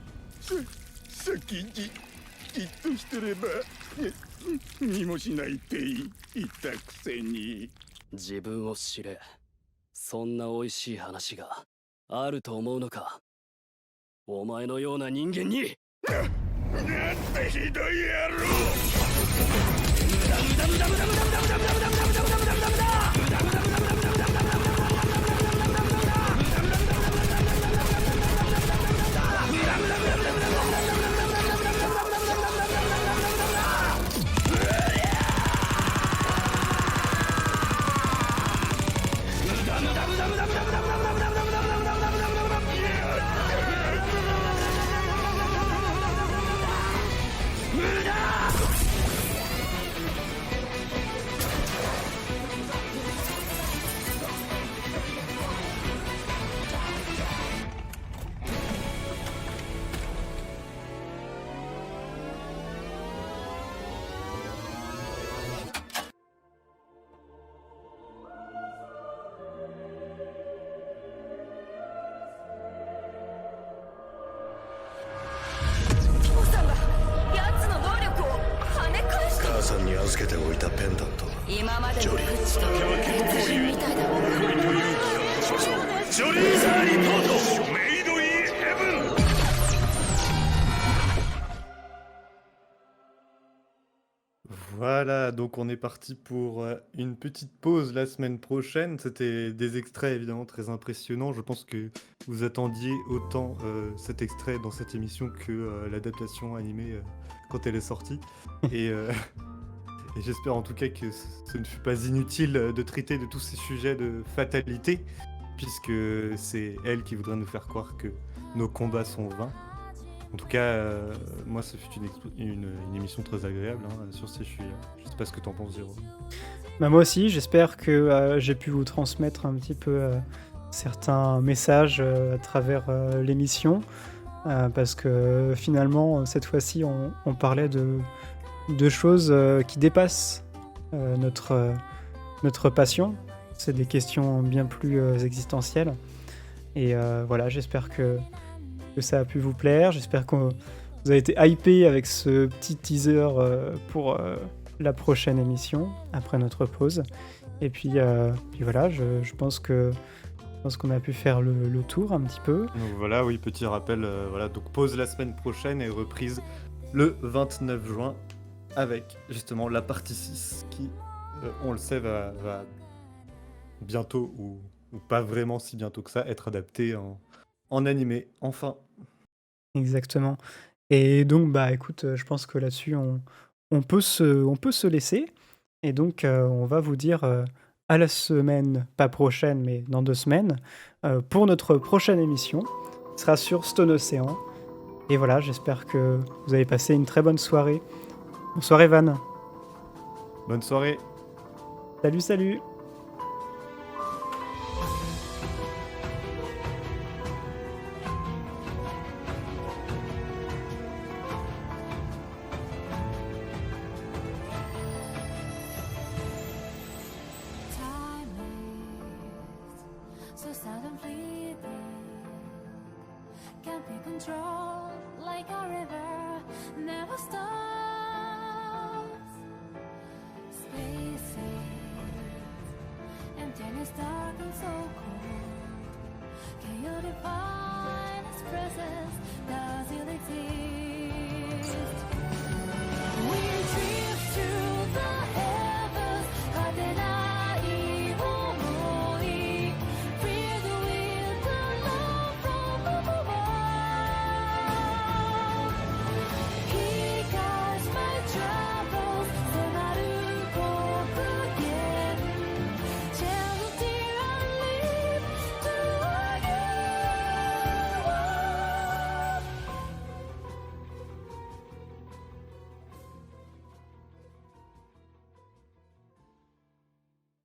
先にじっとしてれば見もしないって言ったくせに。自分を知れ。そんな美味しい話があると思うのか。お前のような人間に。なんてひどい野郎。父さんが奴の能力を跳ね返した。母さんに預けておいたペンダント。今までのグッチと別人みたいだ。ジョリーザーリポートメイドインヘブン。 Voilà, donc on est parti pour une petite pause la semaine prochaine. C'était des extraits évidemment très impressionnants. Je pense que vous attendiez autant cet extrait dans cette émission que l'adaptation animée quand elle est sortie. Et, et j'espère en tout cas que ce ne fut pas inutile de traiter de tous ces sujets de fatalité, puisque c'est elle qui voudrait nous faire croire que nos combats sont vains. En tout cas, moi, ça fut une émission très agréable hein, sur ces sujets. Je sais pas ce que t'en penses, Zéro. Moi aussi, j'espère que j'ai pu vous transmettre un petit peu certains messages à travers l'émission, parce que finalement, cette fois-ci, on parlait de choses qui dépassent notre passion. C'est des questions bien plus existentielles. Et voilà, j'espère que ça a pu vous plaire. J'espère que vous avez été hypé avec ce petit teaser pour la prochaine émission, après notre pause. Et puis voilà, je pense qu'on a pu faire le tour un petit peu. Donc voilà, oui, petit rappel, voilà, donc pause la semaine prochaine et reprise le 29 juin avec justement la partie 6 qui, on le sait, va bientôt ou pas vraiment si bientôt que ça être adaptée en animé, enfin. Exactement. Et donc, bah écoute, je pense que là-dessus, on peut se laisser. Et donc, on va vous dire à la semaine, pas prochaine, mais dans 2 semaines, pour notre prochaine émission. Ce sera sur Stone Ocean. Et voilà, j'espère que vous avez passé une très bonne soirée. Bonne soirée, Van. Bonne soirée. Salut, salut. Time is so sad and fleeting, can't be controlled like a river, never stops. Spaces, emptiness dark and so cold. Can you define its presence? Does it exist?